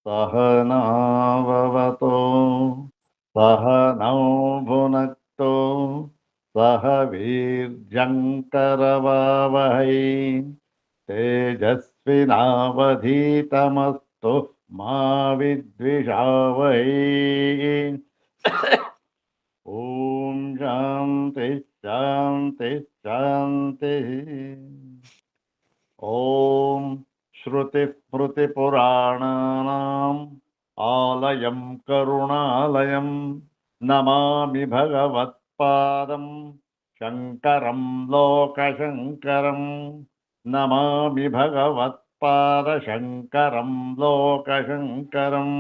सहनाववतो सहनौ भुनक्तो सह वीर्यङ्करवावहै तेजस्विनावधीतमस्तु मा विद्विषावहै। ॐ शान्ति शान्ति शान्तिः। ॐ श्रुतिस्मृतिपुराणानाम् आलयं करुणालयं नमामि भगवत्पादं शङ्करं लोकशङ्करं नमामि भगवत्पादशङ्करं लोकशङ्करं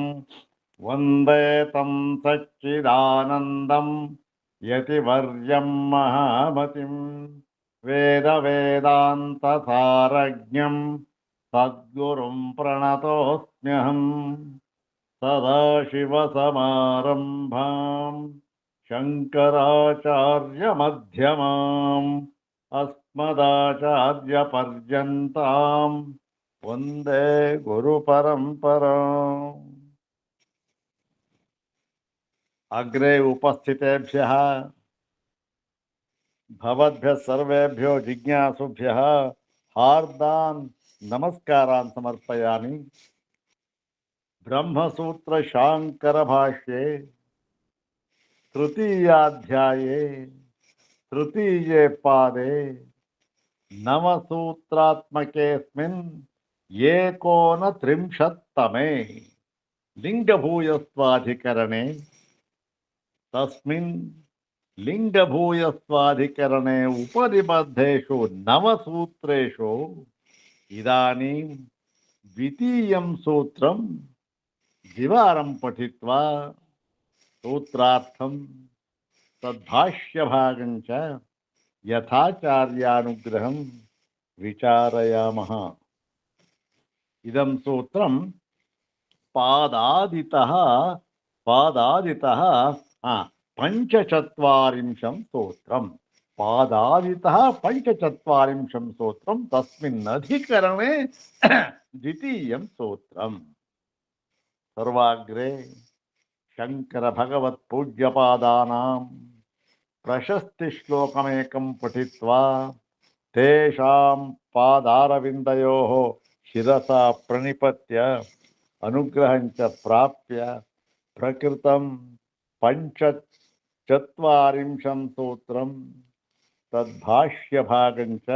वन्दे तं सच्चिदानन्दं यतिवर्यं महामतिं वेदवेदान्तसारज्ञं सद्गुरुं प्रणतोऽस्म्यहम् सदाशिवसमारम्भां शङ्कराचार्यमध्यमाम् अस्मदाचार्यपर्यन्तां वन्दे गुरुपरम्पराम्। अग्रे उपस्थितेभ्यः भवद्भ्यः सर्वेभ्यो जिज्ञासुभ्यः हार्दान् नमस्कारान् समर्पयामि। ब्रह्मसूत्र शांकर भाष्ये तृतीयाध्याये तृतीये पादे नवसूत्रात्मकेऽस्मिन् एकोनत्रिंशत्तमे लिंगभूयस्वाधिकरणे तस्मिन् लिंगभूयस्वाधिकरणे उपनिबद्धेषु नवसूत्रेषु इदानीं द्वितीयं सूत्रं द्विवारं पठित्वा सूत्रार्थं तद्भाष्यभागं च यथाचार्यानुग्रहं विचारयामः। इदं सूत्रं पादादितः पञ्चचत्वारिंशं सूत्रं पादादितः पञ्चचत्वारिंशं सूत्रं तस्मिन् अधिकरणे द्वितीयं सूत्रम्। सर्वाग्रे शंकर भगवत पूज्यपादानां प्रशस्ति श्लोकमेकं पठित्वा तेषां पादारविन्दयोः शिरसा प्रणिपत्य अनुग्रहं च प्राप्य प्रकृतं पञ्चचत्वारिंशं सूत्रं तद्भाष्यभागं च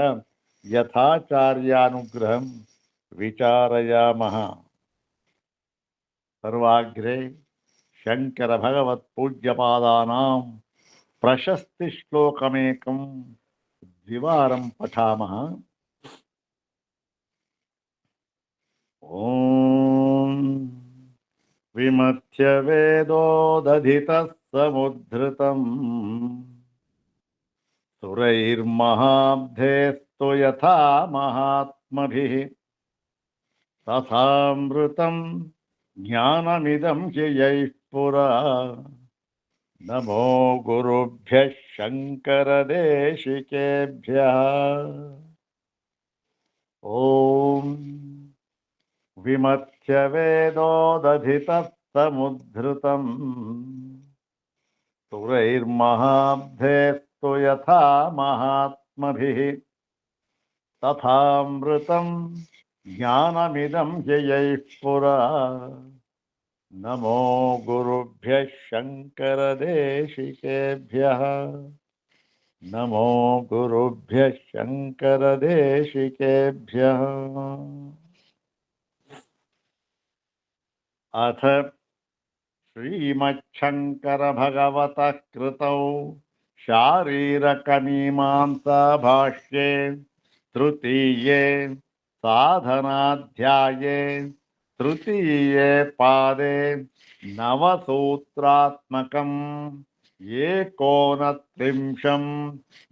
यथाचार्यानुग्रहं विचारयामः। सर्वाग्रे शंकर भगवत पूज्यपादानां प्रशस्ति श्लोकमेकं द्विवारं पठामः। ओम विमथ्य वेदोदधितः समुद्धृतम् सुरैर्महाब्धेस्तु यथा महात्मभिः तथामृतं ज्ञानमिदं यैः पुरा नमो गुरुभ्यः शङ्करदेशिकेभ्यः। ॐ विमथ्य वेदोदधितः समुद्धृतम् सुरैर्महाब्धेस्तु यथा महात्मभिः तथामृतं ज्ञानमिदं यैः पुरा नमो गुरुभ्यः शङ्करदेशिकेभ्यः। नमो गुरुभ्यः शङ्करदेशिकेभ्यः। अथ श्रीमच्छङ्कर भगवतः कृतौ शारीरकमीमांसा भाष्ये तृतीये साधनाध्याये तृतीये पादे नवसूत्रात्मकम् एकोनत्रिंशं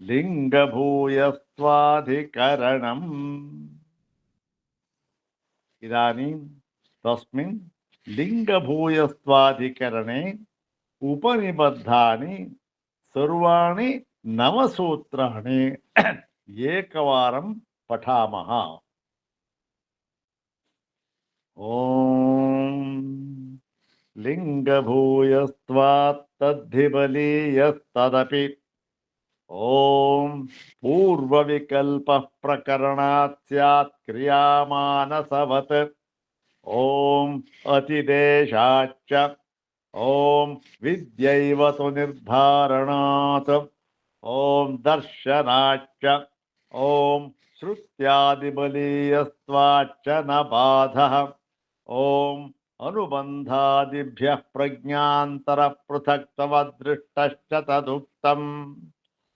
लिङ्गभूयस्त्वाधिकरणम्। इदानीं तस्मिन् लिङ्गभूयस्त्वाधिकरणे उपनिबद्धानि सर्वाणि नवसूत्राणि एकवारं पठामः। ओम ಲಿಂಗಭೂಯಸ್ತ್ವಾತ್ ತದ್ಧಿಬಲೀಯಸ್ತದಪಿ ಓಂ ಪೂರ್ವವಿಕಲ್ಪ ಪ್ರಕರಣಾತ್ ಸ್ಯಾತ್ ಕ್ರಿಯಾಮಾನಸವತ್ ಓಂ ಅತಿದೇಶಾಚ್ಚ ಓಂ ವಿದ್ಯೈವತು ನಿರ್ಧಾರಣಾತ್ ಓಂ ದರ್ಶನಾಚ್ಚ ಓಂ ಶ್ರುತ್ಯಾದಿಬಲೀಯಸ್ತ್ವಾಚ್ಚ ನ ಬಾಧಃ ಓಂ ಅನುಬಂಧಾದಿಭ್ಯಃ ಪ್ರಜ್ಞಾಂತರ ಪೃಥಕ್ತವದೃಷ್ಟಶ್ಚ ತದುಕ್ತಂ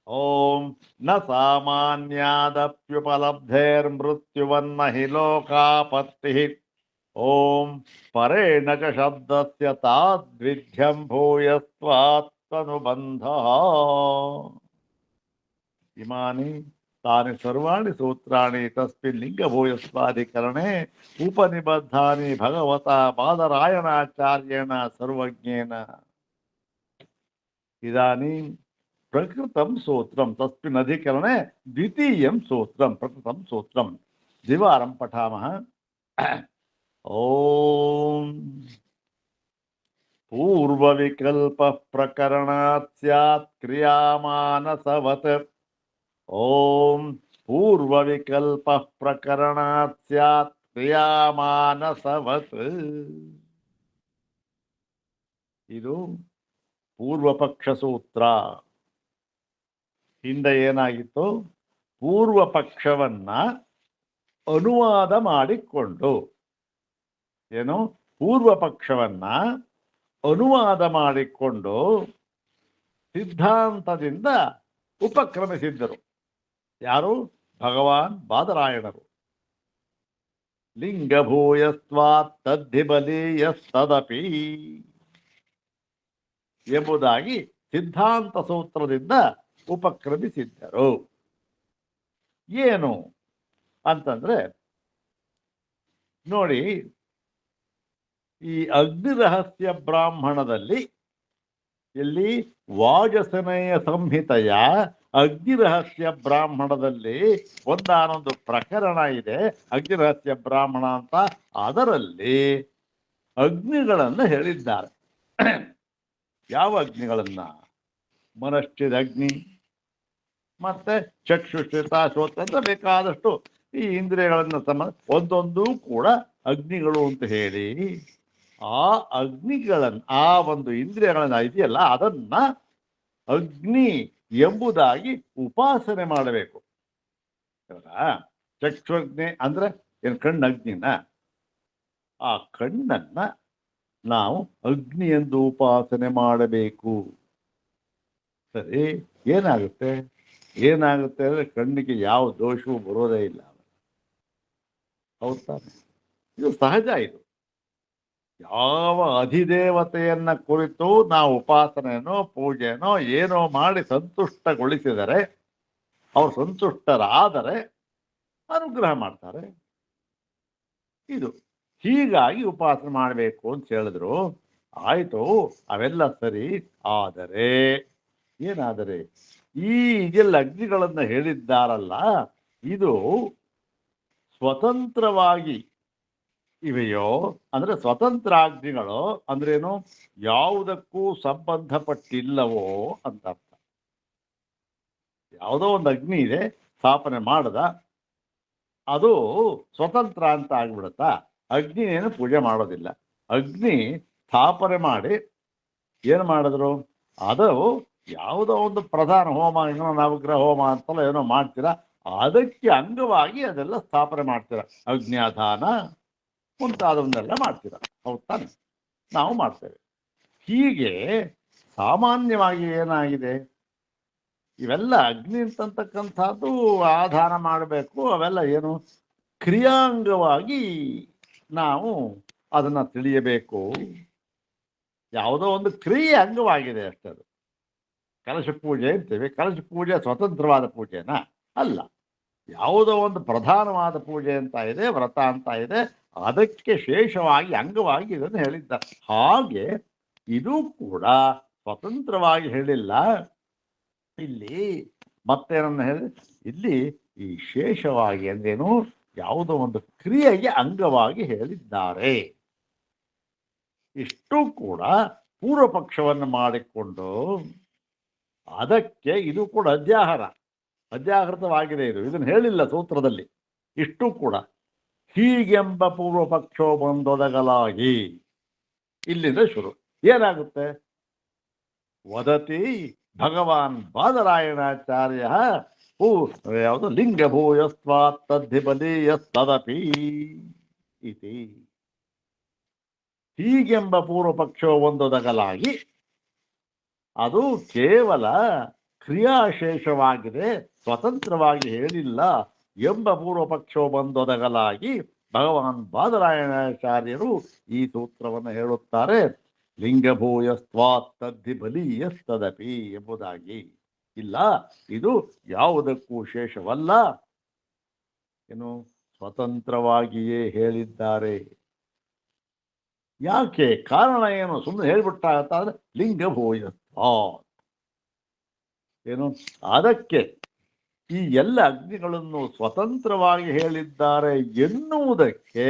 ಓಂ ನ ಸಾಮಾನ್ಯಾದಪ್ಯುಪಲಬ್ಧೇರ್ಮೃತ್ಯುವನ್ನ ಹಿ ಲೋಕಾಪತ್ತಿಃ ಓಂ ಪರೇಣ ಚ ಶಬ್ದಸ್ಯ ತಾದ್ವಿಧ್ಯಂ ಭೂಯಸ್ತ್ವಾತ್ಮನುಬಂಧಃ ಇಮಾನಿ ತಾನಿ ಸರ್ವಾಣಿ ಸೂತ್ರಾಣಿ ತಸ್ಮಿನ್ ಲಿಂಗಭೂಯಸ್ವಾಧಿಕರಣೆ ಉಪನಿಬದ್ಧಾನಿ ಭಗವತಾ ಬಾದರಾಯಣಾಚಾರ್ಯೇಣ ಸರ್ವಜ್ಞೇನ ಇದಾನೀಂ ಪ್ರಕೃತಂ ಸೂತ್ರಂ ತಸ್ಮಿನ್ ಅಧಿಕರಣೆ ದ್ವಿತೀಯಂ ಸೂತ್ರಂ ಪ್ರಕೃತಂ ಸೂತ್ರಂ ದ್ವಿವಾರಂ ಪಠಾಮಃ ಓಂ ಪೂರ್ವವಿಕಲ್ಪ ಪ್ರಕರಣಾತ್ ಸ್ಯಾತ್ ಕ್ರಿಯಾಮಾನಸವತ್ ಓಂ ಪೂರ್ವವಿಕಲ್ಪ ಪ್ರಕರಣಾತ್ ಸ್ಯಾತ್ ಕ್ರಿಯಾಮಾನಸವತ್ ಇದು ಪೂರ್ವಪಕ್ಷ ಸೂತ್ರ. ಹಿಂದೆ ಏನಾಗಿತ್ತು? ಪೂರ್ವ ಪಕ್ಷವನ್ನ ಅನುವಾದ ಮಾಡಿಕೊಂಡು ಏನು ಪೂರ್ವ ಪಕ್ಷವನ್ನ ಅನುವಾದ ಮಾಡಿಕೊಂಡು ಸಿದ್ಧಾಂತದಿಂದ ಉಪಕ್ರಮಿಸಿದ್ದರು. ಯಾರು? ಭಗವಾನ್ ಬಾದರಾಯಣರು. ಲಿಂಗಭೂಯಸ್ತ್ವಾತ್ ತದ್ಧಿಬಲೀಯಸ್ತದಪಿ ಎಂಬುದಾಗಿ ಸಿದ್ಧಾಂತ ಸೂತ್ರದಿಂದ ಉಪಕ್ರಮಿಸಿದ್ದರು. ಏನು ಅಂತಂದ್ರೆ ನೋಡಿ, ಈ ಅಗ್ನಿರಹಸ್ಯ ಬ್ರಾಹ್ಮಣದಲ್ಲಿ ಇಲ್ಲಿ ವಾಜಸನೇಯ ಸಂಹಿತೆಯ ಅಗ್ನಿರಹಸ್ಯ ಬ್ರಾಹ್ಮಣದಲ್ಲಿ ಒಂದಾನೊಂದು ಪ್ರಕರಣ ಇದೆ, ಅಗ್ನಿರಹಸ್ಯ ಬ್ರಾಹ್ಮಣ ಅಂತ. ಅದರಲ್ಲಿ ಅಗ್ನಿಗಳನ್ನು ಹೇಳಿದ್ದಾರೆ. ಯಾವ ಅಗ್ನಿಗಳನ್ನ? ಮನಶ್ಚಿದ ಅಗ್ನಿ, ಮತ್ತೆ ಚಕ್ಷುಶ್ರಿತ ಶ್ರೋತ್ರ ಅಂತ ಬೇಕಾದಷ್ಟು ಈ ಇಂದ್ರಿಯಗಳನ್ನ ಒಂದೊಂದು ಕೂಡ ಅಗ್ನಿಗಳು ಅಂತ ಹೇಳಿ ಆ ಅಗ್ನಿಗಳನ್ನ, ಆ ಒಂದು ಇಂದ್ರಿಯಗಳನ್ನ ಇದೆಯಲ್ಲ, ಅದನ್ನ ಅಗ್ನಿ ಎಂಬುದಾಗಿ ಉಪಾಸನೆ ಮಾಡಬೇಕು. ಚಕ್ಷುಗ್ನಿ ಅಂದ್ರೆ ಏನು? ಕಣ್ಣಗ್ನಿನ. ಆ ಕಣ್ಣನ್ನ ನಾವು ಅಗ್ನಿ ಎಂದು ಉಪಾಸನೆ ಮಾಡಬೇಕು. ಸರಿ, ಏನಾಗುತ್ತೆ ಅಂದ್ರೆ ಕಣ್ಣಿಗೆ ಯಾವ ದೋಷವೂ ಬರೋದೇ ಇಲ್ಲ. ಹೌದಾ? ಇದು ಸಹಜ. ಇದು ಯಾವ ಅಧಿದೇವತೆಯನ್ನ ಕುರಿತು ನಾವು ಉಪಾಸನೆನೋ ಪೂಜೆನೋ ಏನೋ ಮಾಡಿ ಸಂತುಷ್ಟಗೊಳಿಸಿದರೆ, ಅವ್ರು ಸಂತುಷ್ಟರಾದರೆ ಅನುಗ್ರಹ ಮಾಡ್ತಾರೆ. ಇದು ಹೀಗಾಗಿ ಉಪಾಸನೆ ಮಾಡಬೇಕು ಅಂತ ಹೇಳಿದ್ರು. ಆಯ್ತು, ಅವೆಲ್ಲ ಸರಿ. ಆದರೆ ಏನಾದರೆ ಈ ಇದೆಲ್ಲ ಅಗ್ನಿಗಳನ್ನ ಹೇಳಿದ್ದಾರಲ್ಲ, ಇದು ಸ್ವತಂತ್ರವಾಗಿ ಇವೆಯೋ ಅಂದ್ರೆ ಸ್ವತಂತ್ರಾಗ್ನಿಗಳು ಅಂದ್ರೇನು? ಯಾವುದಕ್ಕೂ ಸಂಬಂಧಪಟ್ಟಿಲ್ಲವೋ ಅಂತ ಅರ್ಥ. ಯಾವುದೋ ಒಂದು ಅಗ್ನಿ ಇದೆ, ಸ್ಥಾಪನೆ ಮಾಡದ, ಅದು ಸ್ವತಂತ್ರ ಅಂತ ಆಗ್ಬಿಡುತ್ತಾ? ಅಗ್ನಿ ಏನು ಪೂಜೆ ಮಾಡೋದಿಲ್ಲ. ಅಗ್ನಿ ಸ್ಥಾಪನೆ ಮಾಡಿ ಏನು ಮಾಡಿದ್ರು? ಅದು ಯಾವುದೋ ಒಂದು ಪ್ರಧಾನ ಹೋಮ, ಏನೋ ನವಗ್ರಹ ಹೋಮ ಅಂತಲ್ಲ ಏನೋ ಮಾಡ್ತೀರಾ, ಅದಕ್ಕೆ ಅಂಗವಾಗಿ ಅದೆಲ್ಲ ಸ್ಥಾಪನೆ ಮಾಡ್ತೀರಾ. ಅಗ್ನ್ಯಾಧಾನ ಮುಂತಾದವನ್ನೆಲ್ಲ ಮಾಡ್ತೀರ. ಹೌದು ತಾನೆ? ನಾವು ಮಾಡ್ತೇವೆ. ಹೀಗೆ ಸಾಮಾನ್ಯವಾಗಿ ಏನಾಗಿದೆ, ಇವೆಲ್ಲ ಅಗ್ನಿ ಅಂತಕ್ಕಂಥದ್ದು ಆಧಾರ ಮಾಡಬೇಕು. ಅವೆಲ್ಲ ಏನು? ಕ್ರಿಯಾಂಗವಾಗಿ ನಾವು ಅದನ್ನ ತಿಳಿಯಬೇಕು. ಯಾವುದೋ ಒಂದು ಕ್ರಿಯೆ ಅಂಗವಾಗಿದೆ ಅಷ್ಟೇ. ಅದು ಕಲಶ ಪೂಜೆ ಅಂತೀವಿ. ಕಲಶ ಪೂಜೆ ಸ್ವತಂತ್ರವಾದ ಪೂಜೆನಾ? ಅಲ್ಲ. ಯಾವುದೋ ಒಂದು ಪ್ರಧಾನವಾದ ಪೂಜೆ ಅಂತ ಇದೆ, ವ್ರತ ಅಂತ ಇದೆ, ಅದಕ್ಕೆ ಶೇಷವಾಗಿ ಅಂಗವಾಗಿ ಇದನ್ನು ಹೇಳಿದ್ದಾರೆ. ಹಾಗೆ ಇದು ಕೂಡ ಸ್ವತಂತ್ರವಾಗಿ ಹೇಳಿಲ್ಲ. ಇಲ್ಲಿ ಮತ್ತೇನನ್ನು ಹೇಳಿ, ಇಲ್ಲಿ ಈ ಶೇಷವಾಗಿ ಅಂದ್ರೇನು? ಯಾವುದೋ ಒಂದು ಕ್ರಿಯೆಗೆ ಅಂಗವಾಗಿ ಹೇಳಿದ್ದಾರೆ. ಇಷ್ಟು ಕೂಡ ಪೂರ್ವ ಪಕ್ಷವನ್ನು ಮಾಡಿಕೊಂಡು ಅದಕ್ಕೆ ಇದು ಕೂಡ ಅಧ್ಯಾಹೃತವಾಗಿದೆ. ಇದನ್ನು ಹೇಳಿಲ್ಲ ಸೂತ್ರದಲ್ಲಿ. ಇಷ್ಟು ಕೂಡ ಹೀಗೆಂಬ ಪೂರ್ವ ಪಕ್ಷೋ ಬಂದೊದಗಲಾಗಿ ಇಲ್ಲಿಂದ ಶುರು. ಏನಾಗುತ್ತೆ? ವದತಿ ಭಗವಾನ್ ಬಾದರಾಯಣಾಚಾರ್ಯ ಯಾವುದು ಲಿಂಗಭೂಯಸ್ವಾತ್ ತದ್ಧಿಬಲೀಯಸ್ತದಪಿ ಇತಿ. ಹೀಗೆಂಬ ಪೂರ್ವ ಪಕ್ಷೋ ಒಂದೊದಗಲಾಗಿ ಅದು ಕೇವಲ ಕ್ರಿಯಾಶೇಷವಾಗಿದೆ, ಸ್ವತಂತ್ರವಾಗಿ ಹೇಳಿಲ್ಲ ಎಂಬ ಪೂರ್ವ ಪಕ್ಷೋ ಬಂದೊದಗಲಾಗಿ ಭಗವಾನ್ ಬಾದರಾಯಣಾಚಾರ್ಯರು ಈ ಸೂತ್ರವನ್ನು ಹೇಳುತ್ತಾರೆ. ಲಿಂಗಭೂಯಸ್ವಾತ್ ತದ್ಧಿಬಲೀಯಸ್ತದಪಿ ಎಂಬುದಾಗಿ. ಇಲ್ಲ, ಇದು ಯಾವುದಕ್ಕೂ ಶೇಷವಲ್ಲ, ಏನು ಸ್ವತಂತ್ರವಾಗಿಯೇ ಹೇಳಿದ್ದಾರೆ. ಯಾಕೆ? ಕಾರಣ ಏನು? ಸುಮ್ಮನೆ ಹೇಳ್ಬಿಟ್ಟಾಗತ್ತಾದ್ರೆ ಲಿಂಗಭೂಯಸ್ವಾತ್ ಏನು ಅದಕ್ಕೆ ಈ ಎಲ್ಲ ಅಗ್ನಿಗಳನ್ನು ಸ್ವತಂತ್ರವಾಗಿ ಹೇಳಿದ್ದಾರೆ ಎನ್ನುವುದಕ್ಕೆ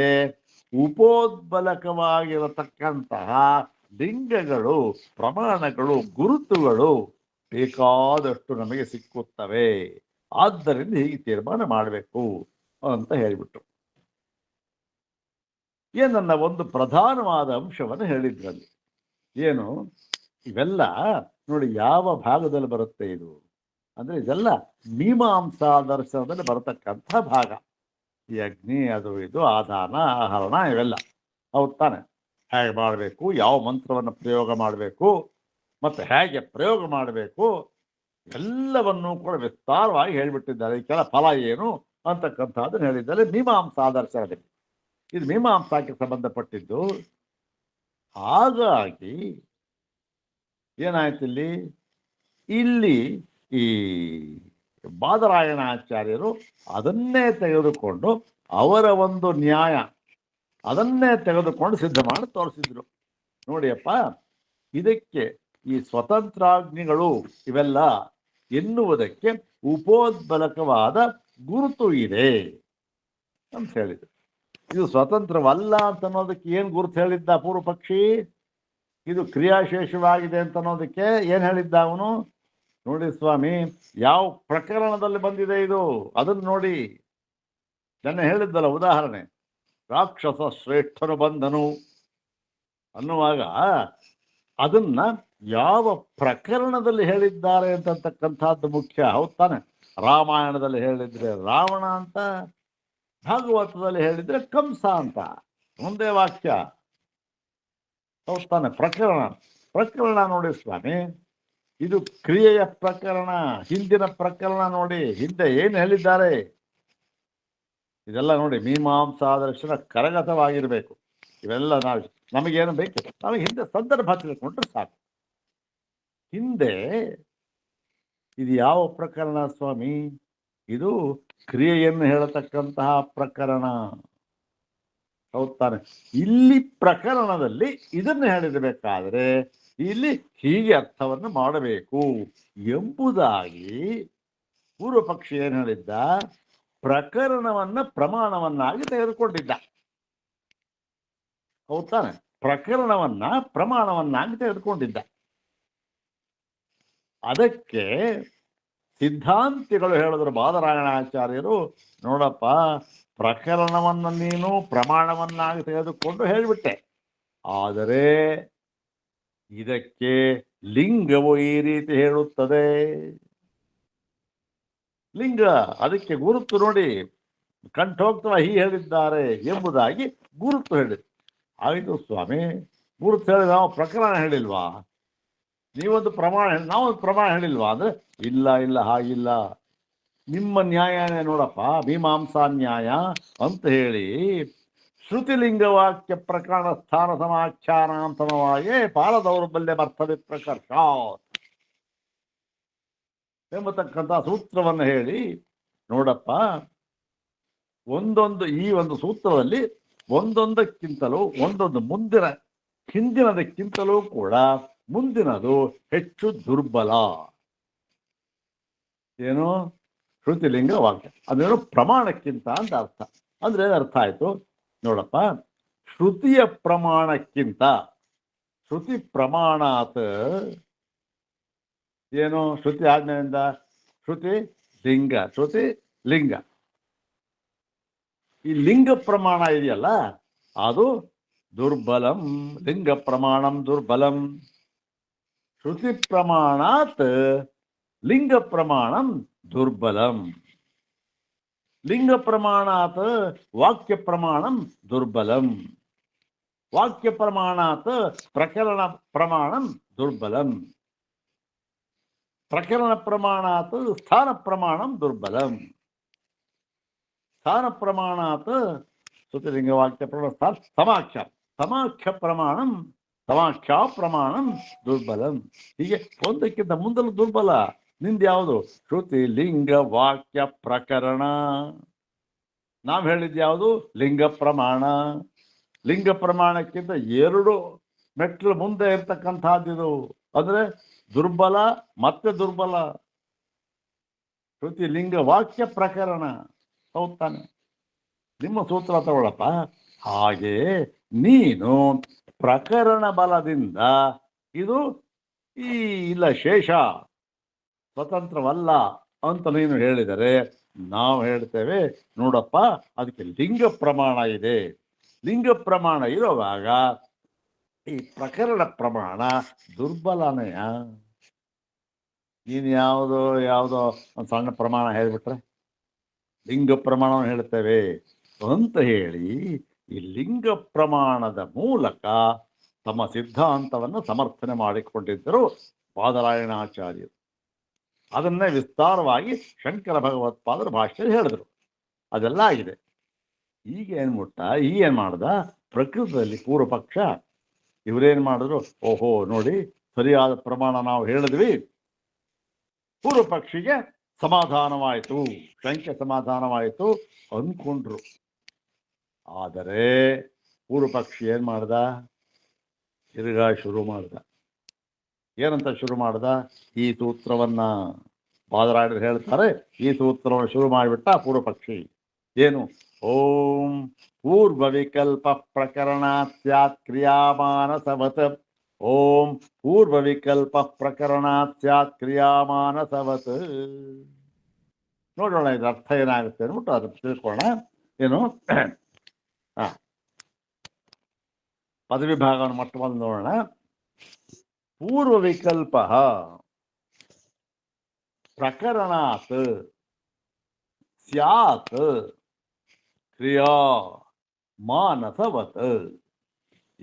ಉಪೋದ್ಬಲಕವಾಗಿರತಕ್ಕಂತಹ ಲಿಂಗಗಳು, ಪ್ರಮಾಣಗಳು, ಗುರುತುಗಳು ಬೇಕಾದಷ್ಟು ನಮಗೆ ಸಿಕ್ಕುತ್ತವೆ. ಆದ್ದರಿಂದ ಹೀಗೆ ತೀರ್ಮಾನ ಮಾಡಬೇಕು ಅಂತ ಹೇಳಿಬಿಟ್ರು. ಏನನ್ನ ಒಂದು ಪ್ರಧಾನವಾದ ಅಂಶವನ್ನು ಹೇಳಿದ್ರಲ್ಲಿ. ಏನು? ಇವೆಲ್ಲ ನೋಡಿ ಯಾವ ಭಾಗದಲ್ಲಿ ಬರುತ್ತೆ ಇದು ಅಂದ್ರೆ, ಇದೆಲ್ಲ ಮೀಮಾಂಸಾ ದರ್ಶನದಲ್ಲಿ ಬರತಕ್ಕಂಥ ಭಾಗ. ಈ ಅಗ್ನಿ, ಅದು ಇದು, ಆದಾನ, ಆಹರಣ, ಇವೆಲ್ಲ ಹೌದು ತಾನೆ. ಹೇಗೆ ಮಾಡಬೇಕು, ಯಾವ ಮಂತ್ರವನ್ನು ಪ್ರಯೋಗ ಮಾಡಬೇಕು, ಮತ್ತೆ ಹೇಗೆ ಪ್ರಯೋಗ ಮಾಡಬೇಕು, ಎಲ್ಲವನ್ನೂ ಕೂಡ ವಿಸ್ತಾರವಾಗಿ ಹೇಳಿಬಿಟ್ಟಿದ್ದಾರೆ. ಈ ಕೆಲ ಫಲ ಏನು ಅಂತಕ್ಕಂಥದ್ದನ್ನು ಹೇಳಿದ್ದಾರೆ ಮೀಮಾಂಸಾ ದರ್ಶನದಲ್ಲಿ. ಇದು ಮೀಮಾಂಸಾಕ್ಕೆ ಸಂಬಂಧಪಟ್ಟಿದ್ದು. ಹಾಗಾಗಿ ಏನಾಯ್ತು ಇಲ್ಲಿ ಈ ಬಾದರಾಯಣಾಚಾರ್ಯರು ಅದನ್ನೇ ತೆಗೆದುಕೊಂಡು ಅವರ ಒಂದು ನ್ಯಾಯ ಅದನ್ನೇ ತೆಗೆದುಕೊಂಡು ಸಿದ್ಧ ಮಾಡಿ ತೋರಿಸಿದ್ರು. ನೋಡಿಯಪ್ಪ, ಇದಕ್ಕೆ ಈ ಸ್ವತಂತ್ರಾಗ್ನಿಗಳು ಇವೆಲ್ಲ ಎನ್ನುವುದಕ್ಕೆ ಉಪೋದ್ಬಲಕವಾದ ಗುರುತು ಇದೆ ಅಂತ ಹೇಳಿದ್ರು. ಇದು ಸ್ವತಂತ್ರವಲ್ಲ ಅಂತ ಅನ್ನೋದಕ್ಕೆ ಏನು ಗುರುತು ಹೇಳಿದ್ದ ಪೂರ್ವ ಪಕ್ಷಿ? ಇದು ಕ್ರಿಯಾಶೇಷವಾಗಿದೆ ಅಂತ ಅನ್ನೋದಕ್ಕೆ ಏನು ಹೇಳಿದ್ದ ಅವನು? ನೋಡಿ ಸ್ವಾಮಿ, ಯಾವ ಪ್ರಕರಣದಲ್ಲಿ ಬಂದಿದೆ ಇದು ಅದನ್ನು ನೋಡಿ. ನನ್ನ ಹೇಳಿದ್ದಲ್ಲ ಉದಾಹರಣೆ, ರಾಕ್ಷಸ ಶ್ರೇಷ್ಠನು ಬಂದನು ಅನ್ನುವಾಗ ಅದನ್ನ ಯಾವ ಪ್ರಕರಣದಲ್ಲಿ ಹೇಳಿದ್ದಾರೆ ಅಂತಕ್ಕಂಥದ್ದು ಮುಖ್ಯ. ಹೌದು ತಾನೆ? ರಾಮಾಯಣದಲ್ಲಿ ಹೇಳಿದ್ರೆ ರಾವಣ ಅಂತ, ಭಾಗವತದಲ್ಲಿ ಹೇಳಿದ್ರೆ ಕಂಸ ಅಂತ, ಒಂದೇ ವಾಕ್ಯ. ಹೌದು ತಾನೆ? ಪ್ರಕರಣ ನೋಡಿ ಸ್ವಾಮಿ, ಇದು ಕ್ರಿಯೆಯ ಪ್ರಕರಣ. ಹಿಂದಿನ ಪ್ರಕರಣ ನೋಡಿ, ಹಿಂದೆ ಏನು ಹೇಳಿದ್ದಾರೆ ಇದೆಲ್ಲ ನೋಡಿ. ಮೀಮಾಂಸಾ ದರ್ಶನ ಕರಗತವಾಗಿರಬೇಕು. ಇವೆಲ್ಲ ನಮಗೇನು ಬೇಕು? ನಮಗೆ ಹಿಂದೆ ಸಂದರ್ಭ ತಿಳ್ಕೊಂಡ್ರೆ ಸಾಕು. ಹಿಂದೆ ಇದು ಯಾವ ಪ್ರಕರಣ ಸ್ವಾಮಿ? ಇದು ಕ್ರಿಯೆಯನ್ನು ಹೇಳತಕ್ಕಂತಹ ಪ್ರಕರಣ. ಹೌದು ತಾನೆ? ಇಲ್ಲಿ ಪ್ರಕರಣದಲ್ಲಿ ಇದನ್ನು ಹೇಳಿರಬೇಕಾದ್ರೆ ಇಲ್ಲಿ ಹೀಗೆ ಅರ್ಥವನ್ನು ಮಾಡಬೇಕು ಎಂಬುದಾಗಿ ಪೂರ್ವ ಪಕ್ಷಿ ಏನು ಹೇಳಿದ್ದ? ಪ್ರಕರಣವನ್ನ ಪ್ರಮಾಣವನ್ನಾಗಿ ತೆಗೆದುಕೊಂಡಿದ್ದ. ಹೌದು ತಾನೆ? ಪ್ರಕರಣವನ್ನ ಪ್ರಮಾಣವನ್ನಾಗಿ ತೆಗೆದುಕೊಂಡಿದ್ದ. ಅದಕ್ಕೆ ಸಿದ್ಧಾಂತಿಗಳು ಹೇಳಿದ್ರು, ಬಾದರಾಯಣಾಚಾರ್ಯರು, ನೋಡಪ್ಪ, ಪ್ರಕರಣವನ್ನು ನೀನು ಪ್ರಮಾಣವನ್ನಾಗಿ ತೆಗೆದುಕೊಂಡು ಹೇಳಿಬಿಟ್ಟೆ, ಆದರೆ ಇದಕ್ಕೆ ಲಿಂಗವು ಈ ರೀತಿ ಹೇಳುತ್ತದೆ. ಲಿಂಗ ಅದಕ್ಕೆ ಗುರುತು ನೋಡಿ, ಕಂಠೋಕ್ತವ ಹೀಗೆ ಹೇಳಿದ್ದಾರೆ ಎಂಬುದಾಗಿ ಗುರುತು ಹೇಳಿದ್ರು. ಆಯಿತು ಸ್ವಾಮಿ, ಗುರುತು ಹೇಳಿ ನಾವು ಪ್ರಕರಣ ಹೇಳಿಲ್ವಾ? ನೀವೊಂದು ಪ್ರಮಾಣ, ನಾವೊಂದು ಪ್ರಮಾಣ ಹೇಳಿಲ್ವಾ? ಅಂದ್ರೆ ಇಲ್ಲ, ಹಾಗಿಲ್ಲ, ನಿಮ್ಮ ನ್ಯಾಯನೇ ನೋಡಪ್ಪ, ಮೀಮಾಂಸಾ ನ್ಯಾಯ ಅಂತ ಹೇಳಿ ಶ್ರುತಿಲಿಂಗ ವಾಕ್ಯ ಪ್ರಕರಣ ಸ್ಥಾನ ಸಮಾಖ್ಯಾನಾಂತಮವಾಯೇ ಪಾಲದೌರ್ಬಲ್ಯ ಬರ್ತದೆ ಪ್ರಕರ್ಷ ಎಂಬತಕ್ಕಂಥ ಸೂತ್ರವನ್ನು ಹೇಳಿ, ನೋಡಪ್ಪ, ಈ ಒಂದು ಸೂತ್ರದಲ್ಲಿ ಒಂದೊಂದಕ್ಕಿಂತಲೂ ಒಂದೊಂದು ಹಿಂದಿನದಕ್ಕಿಂತಲೂ ಕೂಡ ಮುಂದಿನದು ಹೆಚ್ಚು ದುರ್ಬಲ. ಏನು? ಶ್ರುತಿಲಿಂಗ ವಾಕ್ಯ ಅದೇನು ಪ್ರಮಾಣಕ್ಕಿಂತ ಅಂತ ಅರ್ಥ. ಅಂದ್ರೆ ಅರ್ಥ ಆಯ್ತು. ನೋಡಪ್ಪ, ಶ್ರುತಿಯ ಪ್ರಮಾಣಕ್ಕಿಂತ ಶ್ರುತಿ ಪ್ರಮಾಣಾತ್ ಏನು ಶ್ರುತಿ ಆಜ್ಞೆಯಿಂದ ಶ್ರುತಿ ಲಿಂಗ ಈ ಲಿಂಗ ಪ್ರಮಾಣ ಇದೆಯಲ್ಲ ಅದು ದುರ್ಬಲಂ. ಲಿಂಗ ಪ್ರಮಾಣಂ ದುರ್ಬಲಂ. ಶ್ರುತಿ ಪ್ರಮಾಣಾತ್ ಲಿಂಗ ಪ್ರಮಾಣಂ ದುರ್ಬಲಂ. ಲಿಂಗ ಪ್ರಮಾಣಾತ್ ವಾಕ್ಯ ಪ್ರಮಾಣಂ ದುರ್ಬಲಂ. ವಾಕ್ಯ ಪ್ರಮಾಣಾತ್ ಪ್ರಕರಣ ಪ್ರಮಾಣಂ ದುರ್ಬಲಂ. ಪ್ರಕರಣ ಪ್ರಮಾಣಾತ್ ಸ್ಥಾನ ಪ್ರಮಾಣಂ ದುರ್ಬಲಂ. ಸ್ಥಾನ ಪ್ರಮಾಣಾತ್ ಶ್ರುತಿಲಿಂಗ ವಾಕ್ಯ ಪ್ರಮಾಣ ಸಮಾಖ್ಯ ಪ್ರಮಾಣಂ ಸಮಾಖ್ಯಾ ಪ್ರಮಾಣಂ ದುರ್ಬಲಂ. ಹೀಗೆ ಒಂದಕ್ಕಿಂತ ಮುಂದಲು ದುರ್ಬಲ. ನಿಂದು ಯಾವುದು? ಶ್ರುತಿ ಲಿಂಗ ವಾಕ್ಯ ಪ್ರಕರಣ. ನಾವು ಹೇಳಿದ್ದು ಯಾವುದು? ಲಿಂಗ ಪ್ರಮಾಣ. ಲಿಂಗ ಪ್ರಮಾಣಕ್ಕಿಂತ 2 ಮೆಟ್ಲು ಮುಂದೆ ಇರ್ತಕ್ಕಂಥದ್ದು. ಅಂದ್ರೆ ದುರ್ಬಲ ಮತ್ತೆ ದುರ್ಬಲ. ಶ್ರುತಿ ಲಿಂಗ ವಾಕ್ಯ ಪ್ರಕರಣ. ಹೌದ್ ತಾನೆ? ನಿಮ್ಮ ಸೂತ್ರ ತಗೊಳಪ್ಪ. ಹಾಗೆ ನೀನು ಪ್ರಕರಣ ಬಲದಿಂದ ಇದು ಇಲ್ಲ ಶೇಷ ಸ್ವತಂತ್ರವಲ್ಲ ಅಂತ ನೀನು ಹೇಳಿದರೆ ನಾವು ಹೇಳ್ತೇವೆ, ನೋಡಪ್ಪ ಅದಕ್ಕೆ ಲಿಂಗ ಪ್ರಮಾಣ ಇದೆ. ಲಿಂಗ ಪ್ರಮಾಣ ಇರುವಾಗ ಈ ಪ್ರಕರಣ ಪ್ರಮಾಣ ದುರ್ಬಲನೆಯ. ನೀನು ಯಾವುದೋ ಒಂದು ಸಣ್ಣ ಪ್ರಮಾಣ ಹೇಳಿಬಿಟ್ರೆ ಲಿಂಗ ಪ್ರಮಾಣವನ್ನು ಹೇಳ್ತೇವೆ ಅಂತ ಹೇಳಿ ಈ ಲಿಂಗ ಪ್ರಮಾಣದ ಮೂಲಕ ತಮ್ಮ ಸಿದ್ಧಾಂತವನ್ನು ಸಮರ್ಥನೆ ಮಾಡಿಕೊಂಡಿದ್ದರು ಬಾದರಾಯಣಾಚಾರ್ಯರು. ಅದನ್ನೇ ವಿಸ್ತಾರವಾಗಿ ಶಂಕರ ಭಗವತ್ಪಾದರು ಭಾಷ್ಯದಲ್ಲಿ ಹೇಳಿದ್ರು. ಅದೆಲ್ಲ ಆಗಿದೆ. ಈಗ ಏನ್ ಮಾಡ್ದ? ಪ್ರಕೃತದಲ್ಲಿ ಪೂರ್ವ ಪಕ್ಷ ಇವರೇನ್ ಮಾಡಿದ್ರು? ಓಹೋ ನೋಡಿ, ಸರಿಯಾದ ಪ್ರಮಾಣ ನಾವು ಹೇಳಿದ್ವಿ. ಪೂರ್ವ ಪಕ್ಷಿಗೆ ಸಮಾಧಾನವಾಯಿತು, ಶಂಕೆ ಸಮಾಧಾನವಾಯಿತು ಅಂದ್ಕೊಂಡ್ರು. ಆದರೆ ಪೂರ್ವ ಪಕ್ಷಿ ಏನ್ ಮಾಡ್ದ? ತಿರುಗಾ ಶುರು ಮಾಡ್ದ. ಏನಂತ ಶುರು ಮಾಡ್ದ? ಈ ಸೂತ್ರವನ್ನ ಬಾದರಾಯಣರು ಹೇಳ್ತಾರೆ, ಈ ಸೂತ್ರವನ್ನು ಶುರು ಮಾಡಿಬಿಟ್ಟ ಪೂರ್ವ ಪಕ್ಷಿ. ಏನು? ಓಂ ಪೂರ್ವ ವಿಕಲ್ಪ ಪ್ರಕರಣ ಸ್ಯಾತ್ ಕ್ರಿಯಾಮಾನಸವತ್. ಓಂ ಪೂರ್ವ ವಿಕಲ್ಪ ಪ್ರಕರಣ ಸ್ಯಾತ್ ಕ್ರಿಯಾಮಾನಸವತ್. ನೋಡೋಣ ಇದು ಅರ್ಥ ಏನಾಗುತ್ತೆ ಅಂದ್ಬಿಟ್ಟು ಅದನ್ನು ತಿಳ್ಕೊಳ್ಳೋಣ. ಏನು ಪದವಿ ಭಾಗವನ್ನು ಮೊಟ್ಟ ಮೊದಲು ನೋಡೋಣ. ಪೂರ್ವ ವಿಕಲ್ಪ ಪ್ರಕರಣಾತ್ ಸ್ಯಾತ್ ಕ್ರಿಯಾ ಮಾನಸವತ್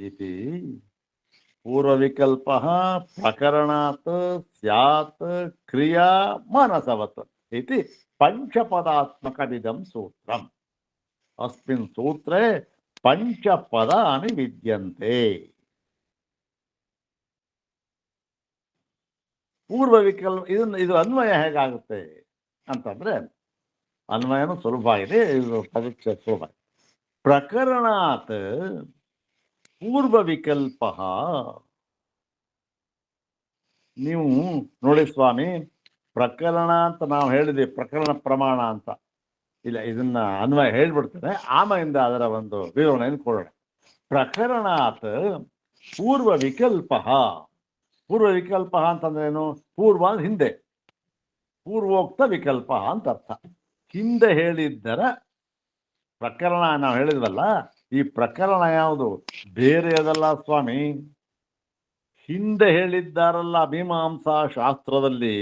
ಇತಿ. ಪೂರ್ವ ವಿಕಲ್ಪ ಪ್ರಕರಣಾತ್ ಸ್ಯಾತ್ ಕ್ರಿಯಾ ಮಾನಸವತ್ ಇತಿ ಪಂಚಪದಾತ್ಮಕವಿದಂ ಸೂತ್ರಂ. ಅಸ್ಮಿನ್ ಸೂತ್ರೇ ಪಂಚಪದಾನಿ ವಿದ್ಯಂತೆ. ಪೂರ್ವ ವಿಕಲ್ಪ ಇದು ಅನ್ವಯ ಹೇಗಾಗುತ್ತೆ ಅಂತಂದ್ರೆ, ಅನ್ವಯನೂ ಸುಲಭ ಆಗಿದೆ, ಇದು ಪರೀಕ್ಷೆ ಸುಲಭ. ಪ್ರಕರಣಾತ್ ಪೂರ್ವ ವಿಕಲ್ಪ. ನೀವು ನೋಡಿ ಸ್ವಾಮಿ, ಪ್ರಕರಣ ಅಂತ ನಾವು ಹೇಳಿದ್ವಿ, ಪ್ರಕರಣ ಪ್ರಮಾಣ ಅಂತ ಇಲ್ಲ. ಇದನ್ನ ಅನ್ವಯ ಹೇಳ್ಬಿಡ್ತೇನೆ, ಆಮೆಯಿಂದ ಅದರ ಒಂದು ವಿವರಣೆಯನ್ನು ಕೊಡೋಣ. ಪ್ರಕರಣಾತ್ ಪೂರ್ವ ವಿಕಲ್ಪ. ಪೂರ್ವ ವಿಕಲ್ಪ ಅಂತಂದ್ರೇನು? ಪೂರ್ವ ಹಿಂದೆ, ಪೂರ್ವೋಕ್ತ ವಿಕಲ್ಪ ಅಂತ ಅರ್ಥ. ಹಿಂದೆ ಹೇಳಿದ್ದರ ಪ್ರಕರಣ ನಾವು ಹೇಳಿದ್ವಲ್ಲ, ಈ ಪ್ರಕರಣ ಯಾವುದು? ಬೇರೆಯದಲ್ಲ ಸ್ವಾಮಿ. ಹಿಂದೆ ಹೇಳಿದ್ದಾರಲ್ಲ ಮೀಮಾಂಸಾ ಶಾಸ್ತ್ರದಲ್ಲಿ,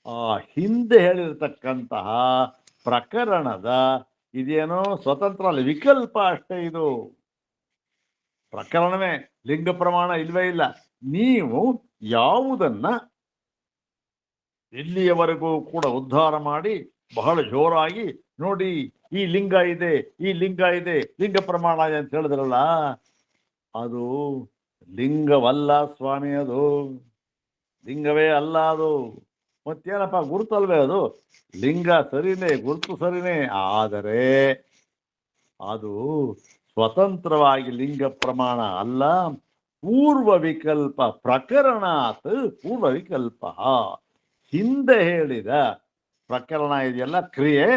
ಆ ಹಿಂದೆ ಹೇಳಿರ್ತಕ್ಕಂತಹ ಪ್ರಕರಣದ ಇದೇನೋ ಸ್ವತಂತ್ರ ಅಲ್ಲ, ವಿಕಲ್ಪ ಅಷ್ಟೇ. ಇದು ಪ್ರಕರಣವೇ, ಲಿಂಗ ಪ್ರಮಾಣ ಇಲ್ವೇ ಇಲ್ಲ. ನೀವು ಯಾವುದನ್ನ ಇಲ್ಲಿಯವರೆಗೂ ಕೂಡ ಉದ್ಧಾರ ಮಾಡಿ ಬಹಳ ಜೋರಾಗಿ ನೋಡಿ ಈ ಲಿಂಗ ಇದೆ, ಈ ಲಿಂಗ ಇದೆ, ಲಿಂಗ ಪ್ರಮಾಣ ಅಂತ ಹೇಳಿದ್ರಲ್ಲ, ಅದು ಲಿಂಗವಲ್ಲ ಸ್ವಾಮಿ. ಅದು ಲಿಂಗವೇ ಅಲ್ಲ. ಅದು ಮತ್ತೇನಪ್ಪ? ಗುರುತಲ್ವೇ ಅದು? ಲಿಂಗ ಸರಿನೇ, ಗುರುತು ಸರಿನೇ, ಆದರೆ ಅದು ಸ್ವತಂತ್ರವಾಗಿ ಲಿಂಗ ಪ್ರಮಾಣ ಅಲ್ಲ. ಪೂರ್ವ ವಿಕಲ್ಪ ಪ್ರಕರಣಾತ್ ಪೂರ್ವ ವಿಕಲ್ಪ. ಹಿಂದೆ ಹೇಳಿದ ಪ್ರಕರಣ ಇದೆಯಲ್ಲ, ಕ್ರಿಯೆ,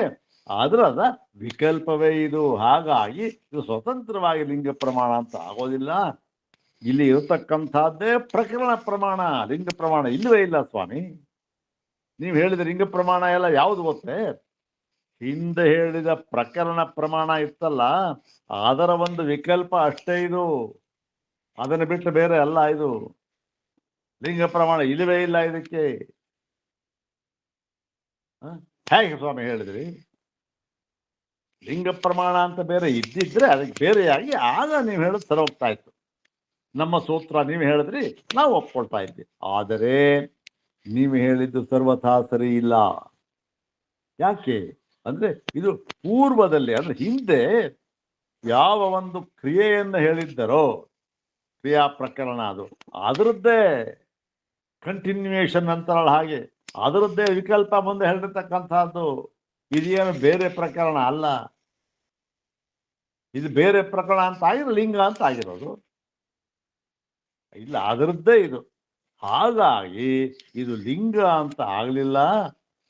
ಅದರದ ವಿಕಲ್ಪವೇ ಇದು. ಹಾಗಾಗಿ ಇದು ಸ್ವತಂತ್ರವಾಗಿ ಲಿಂಗ ಪ್ರಮಾಣ ಅಂತ ಆಗೋದಿಲ್ಲ. ಇಲ್ಲಿ ಇರತಕ್ಕಂಥದ್ದೇ ಪ್ರಕರಣ ಪ್ರಮಾಣ, ಲಿಂಗ ಪ್ರಮಾಣ ಇಲ್ಲವೇ ಇಲ್ಲ ಸ್ವಾಮಿ. ನೀವು ಹೇಳಿದ ಲಿಂಗ ಪ್ರಮಾಣ ಎಲ್ಲ ಯಾವುದು ಗೊತ್ತೇ? ಹಿಂದೆ ಹೇಳಿದ ಪ್ರಕರಣ ಪ್ರಮಾಣ ಇತ್ತಲ್ಲ, ಅದರ ಒಂದು ವಿಕಲ್ಪ ಅಷ್ಟೇ ಇದು. ಅದನ್ನು ಬಿಟ್ಟು ಬೇರೆ ಅಲ್ಲ ಇದು. ಲಿಂಗ ಪ್ರಮಾಣ ಇಲ್ಲವೇ ಇಲ್ಲ ಇದಕ್ಕೆ. ಹೇಗೆ ಸ್ವಾಮಿ ಹೇಳಿದ್ರಿ? ಲಿಂಗ ಪ್ರಮಾಣ ಅಂತ ಬೇರೆ ಇದ್ದಿದ್ರೆ ಅದಕ್ಕೆ ಬೇರೆಯಾಗಿ ಆಗ ನೀವು ಹೇಳೋದು ಸರಿ ಹೋಗ್ತಾ ಇತ್ತು. ನಮ್ಮ ಸೂತ್ರ ನೀವು ಹೇಳಿದ್ರಿ, ನಾವು ಒಪ್ಕೊಳ್ತಾ ಇದ್ವಿ. ಆದರೆ ನೀವು ಹೇಳಿದ್ದು ಸರ್ವಥಾ ಸರಿ ಇಲ್ಲ. ಯಾಕೆ ಅಂದ್ರೆ ಇದು ಪೂರ್ವದಲ್ಲಿ, ಅಂದ್ರೆ ಹಿಂದೆ ಯಾವ ಒಂದು ಕ್ರಿಯೆಯನ್ನು ಹೇಳಿದ್ದರೋ, ಕ್ರಿಯಾ ಪ್ರಕರಣ ಅದು ಅದರದ್ದೇ ಕಂಟಿನ್ಯೂಯೇಷನ್ ಅಂತಾರಲ್ಲ ಹಾಗೆ, ಅದರದ್ದೇ ವಿಕಲ್ಪ ಮುಂದೆ ಹೇಳಿರ್ತಕ್ಕಂಥದ್ದು. ಇದೇನು ಬೇರೆ ಪ್ರಕರಣ ಅಲ್ಲ. ಇದು ಬೇರೆ ಪ್ರಕರಣ ಅಂತ ಆಗಿರೋ ಲಿಂಗ ಅಂತ ಆಗಿರೋದು ಇಲ್ಲ, ಅದರದ್ದೇ ಇದು. ಹಾಗಾಗಿ ಇದು ಲಿಂಗ ಅಂತ ಆಗಲಿಲ್ಲ.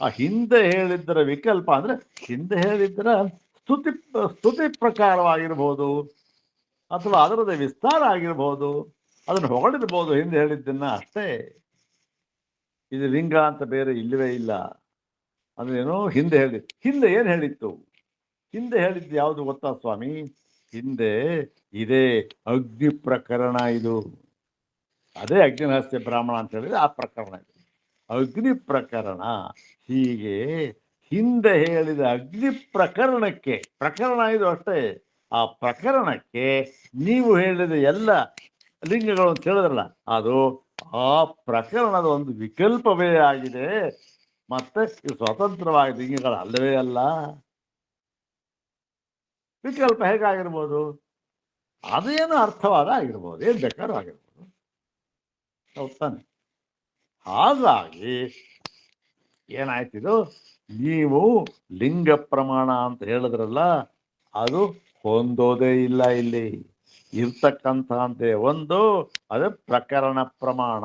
ಆ ಹಿಂದೆ ಹೇಳಿದ್ದರ ವಿಕಲ್ಪ ಅಂದ್ರೆ ಹಿಂದೆ ಹೇಳಿದ್ದರ ಸ್ತುತಿ ಪ್ರಕಾರವಾಗಿರ್ಬೋದು, ಅಥವಾ ಅದರದ್ದೇ ವಿಸ್ತಾರ ಆಗಿರ್ಬೋದು, ಅದನ್ನು ಹೊಗಳಿರ್ಬೋದು ಹಿಂದೆ ಹೇಳಿದ್ದನ್ನ ಅಷ್ಟೇ. ಇದು ಲಿಂಗ ಅಂತ ಬೇರೆ ಇಲ್ಲವೇ ಇಲ್ಲ. ಅಂದ್ರೇನು? ಹಿಂದೆ ಏನು ಹೇಳಿತ್ತು? ಹಿಂದೆ ಹೇಳಿದ್ದು ಯಾವುದು ಗೊತ್ತಾ ಸ್ವಾಮಿ? ಹಿಂದೆ ಇದೇ ಅಗ್ನಿ ಪ್ರಕರಣ. ಇದು ಅದೇ ಅಗ್ನಿರಹಸ್ಯ ಬ್ರಾಹ್ಮಣ ಅಂತ ಹೇಳಿದ್ರೆ ಆ ಪ್ರಕರಣ ಇದು, ಅಗ್ನಿ ಪ್ರಕರಣ. ಹೀಗೆ ಹಿಂದೆ ಹೇಳಿದ ಅಗ್ನಿ ಪ್ರಕರಣಕ್ಕೆ, ಪ್ರಕರಣ ಇದು ಅಷ್ಟೇ, ಆ ಪ್ರಕರಣಕ್ಕೆ ನೀವು ಹೇಳಿದ ಎಲ್ಲ ಲಿಂಗಗಳು ಅಂತ ಹೇಳಿದ್ರಲ್ಲ, ಅದು ಆ ಪ್ರಕರಣದ ಒಂದು ವಿಕಲ್ಪವೇ ಆಗಿದೆ. ಮತ್ತೆ ಇದು ಸ್ವತಂತ್ರವಾಗಿ ಲಿಂಗಗಳು ಅಲ್ಲವೇ ಅಲ್ಲ. ವಿಕಲ್ಪ ಹೇಗಾಗಿರ್ಬೋದು? ಅದೇನು ಅರ್ಥವಾದ ಆಗಿರ್ಬೋದು, ಏನ್ ಬೇಕಾದ್ರೂ ಆಗಿರ್ಬೋದು, ಹೌದಾನೆ? ಹಾಗಾಗಿ ಏನಾಯ್ತಿದು, ನೀವು ಲಿಂಗ ಪ್ರಮಾಣ ಅಂತ ಹೇಳಿದ್ರಲ್ಲ, ಅದು ಹೊಂದೋದೇ ಇಲ್ಲ. ಇಲ್ಲಿ ಇರ್ತಕ್ಕಂಥಂತೆ ಒಂದು ಅದು ಪ್ರಕರಣ ಪ್ರಮಾಣ.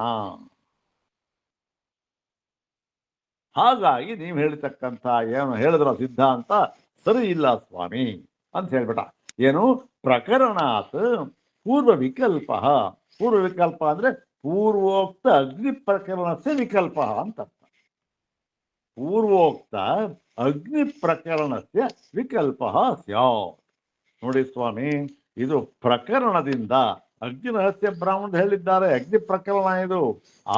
ಹಾಗಾಗಿ ನೀವು ಹೇಳಿರ್ತಕ್ಕಂಥ ಏನು ಹೇಳಿದ್ರ ಸಿದ್ಧಾಂತ ಸರಿ ಇಲ್ಲ ಸ್ವಾಮಿ ಅಂತ ಹೇಳ್ಬಿಟ್ಟ. ಏನು? ಪ್ರಕರಣಾತ್ ಪೂರ್ವ ವಿಕಲ್ಪ. ಪೂರ್ವ ವಿಕಲ್ಪ ಅಂದ್ರೆ ಪೂರ್ವೋಕ್ತ ಅಗ್ನಿ ಪ್ರಕರಣಸ್ಯ ವಿಕಲ್ಪ ಅಂತ ಅರ್ಥ. ಪೂರ್ವೋಕ್ತ ಅಗ್ನಿ ಪ್ರಕರಣಸ್ಯ ವಿಕಲ್ಪ ಸ್ಯಾತ್. ನೋಡಿ ಸ್ವಾಮಿ, ಇದು ಪ್ರಕರಣದಿಂದ, ಅಗ್ನಿ ರಹಸ್ಯ ಬ್ರಾಹ್ಮಣ ಹೇಳಿದ್ದಾರೆ, ಅಗ್ನಿ ಪ್ರಕರಣ ಇದು.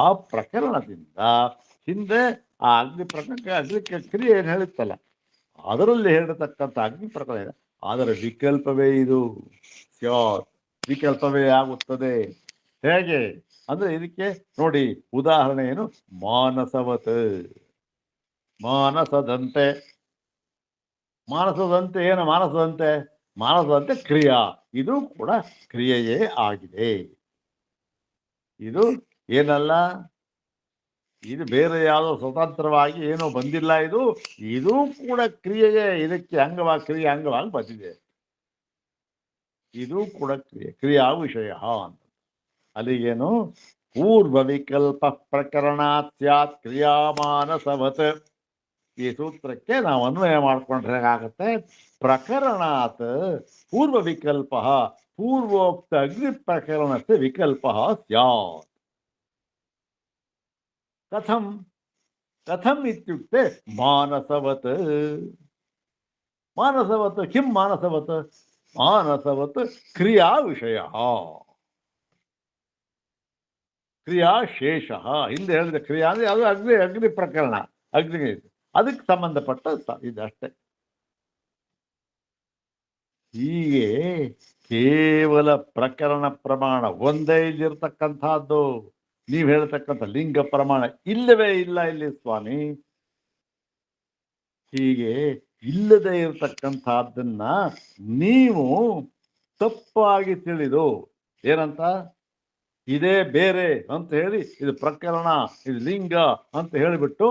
ಆ ಪ್ರಕರಣದಿಂದ ಹಿಂದೆ ಆ ಅಗ್ನಿ ಪ್ರಕರಣಕ್ಕೆ ಅಗ್ನಿ ಕ್ರಿಯೆ ಏನು ಹೇಳಿತ್ತಲ್ಲ, ಅದರಲ್ಲಿ ಹೇಳಿರತಕ್ಕಂಥ ಅಗ್ನಿ ಪ್ರಕರಣ ಅದರ ವಿಕಲ್ಪವೇ ಇದು. ಸ್ಯಾತ್, ವಿಕಲ್ಪವೇ ಆಗುತ್ತದೆ. ಹೇಗೆ ಅಂದ್ರೆ ಇದಕ್ಕೆ ನೋಡಿ ಉದಾಹರಣೆ ಏನು? ಮಾನಸವತ್, ಮಾನಸದಂತೆ. ಮಾನಸದಂತೆ ಏನು? ಮಾನಸದಂತೆ, ಮಾನಸದಂತೆ ಕ್ರಿಯಾ, ಇದು ಕೂಡ ಕ್ರಿಯೆಯೇ ಆಗಿದೆ. ಇದು ಏನಲ್ಲ, ಇದು ಬೇರೆ ಯಾವುದೋ ಸ್ವತಂತ್ರವಾಗಿ ಏನೋ ಬಂದಿಲ್ಲ. ಇದು ಕೂಡ ಕ್ರಿಯೆಯೇ, ಇದಕ್ಕೆ ಅಂಗವಾಗಿ, ಕ್ರಿಯೆ ಅಂಗವಾಗಿ ಬಂದಿದೆ. ಇದು ಕೂಡ ಕ್ರಿಯಾ ವಿಷಯ ಅಂತ. ಅಲ್ಲಿಗೇನು? ಪೂರ್ವ ವಿಕಲ್ಪ ಪ್ರಕರಣಾತ್ ಸ್ಯಾತ್ ಕ್ರಿಯಾಮಾನಸವತ್. ಈ ಸೂತ್ರಕ್ಕೆ ನಾವು ಅನ್ವಯ ಮಾಡ್ಕೊಂಡ್ರೆ ಹೇಗಾಗುತ್ತೆ? ಪ್ರಕರಣಾತ್ ಪೂರ್ವ ವಿಕಲ್ಪ ಪೂರ್ವೋಕ್ತ ಅಗ್ನಿ ಪ್ರಕರಣಕ್ಕೆ ವಿಕಲ್ಪ ಸ್ಯಾತ್. ಕಥಂ? ಕಥಂ ಇತ್ಯುಕ್ತೆ ಮಾನಸವತ್. ಮಾನಸವತ್ ಕಿಂ ಮಾನಸವತ್? ಮಾನಸವತ್ ಕ್ರಿಯಾ ವಿಷಯ, ಕ್ರಿಯಾಶೇಷ. ಹಿಂದೆ ಹೇಳಿದ ಕ್ರಿಯಾ ಅಂದ್ರೆ ಅದು ಅಗ್ನಿ ಪ್ರಕರಣ, ಅಗ್ನಿಗೆ ಅದಕ್ಕೆ ಸಂಬಂಧಪಟ್ಟ ಇದಷ್ಟೇ. ಹೀಗೆ ಕೇವಲ ಪ್ರಕರಣ ಪ್ರಮಾಣ ಒಂದೇ ಇಲ್ಲಿರ್ತಕ್ಕಂಥದ್ದು. ನೀವು ಹೇಳ್ತಕ್ಕಂಥ ಲಿಂಗ ಪ್ರಮಾಣ ಇಲ್ಲವೇ ಇಲ್ಲ ಇಲ್ಲಿ ಸ್ವಾಮಿ. ಹೀಗೆ ಇಲ್ಲದೆ ಇರತಕ್ಕಂಥದ್ದನ್ನ ನೀವು ತಪ್ಪಾಗಿ ತಿಳಿದು ಏನಂತ, ಇದೇ ಬೇರೆ ಅಂತ ಹೇಳಿ, ಇದು ಪ್ರಕರಣ, ಇದು ಲಿಂಗ ಅಂತ ಹೇಳಿಬಿಟ್ಟು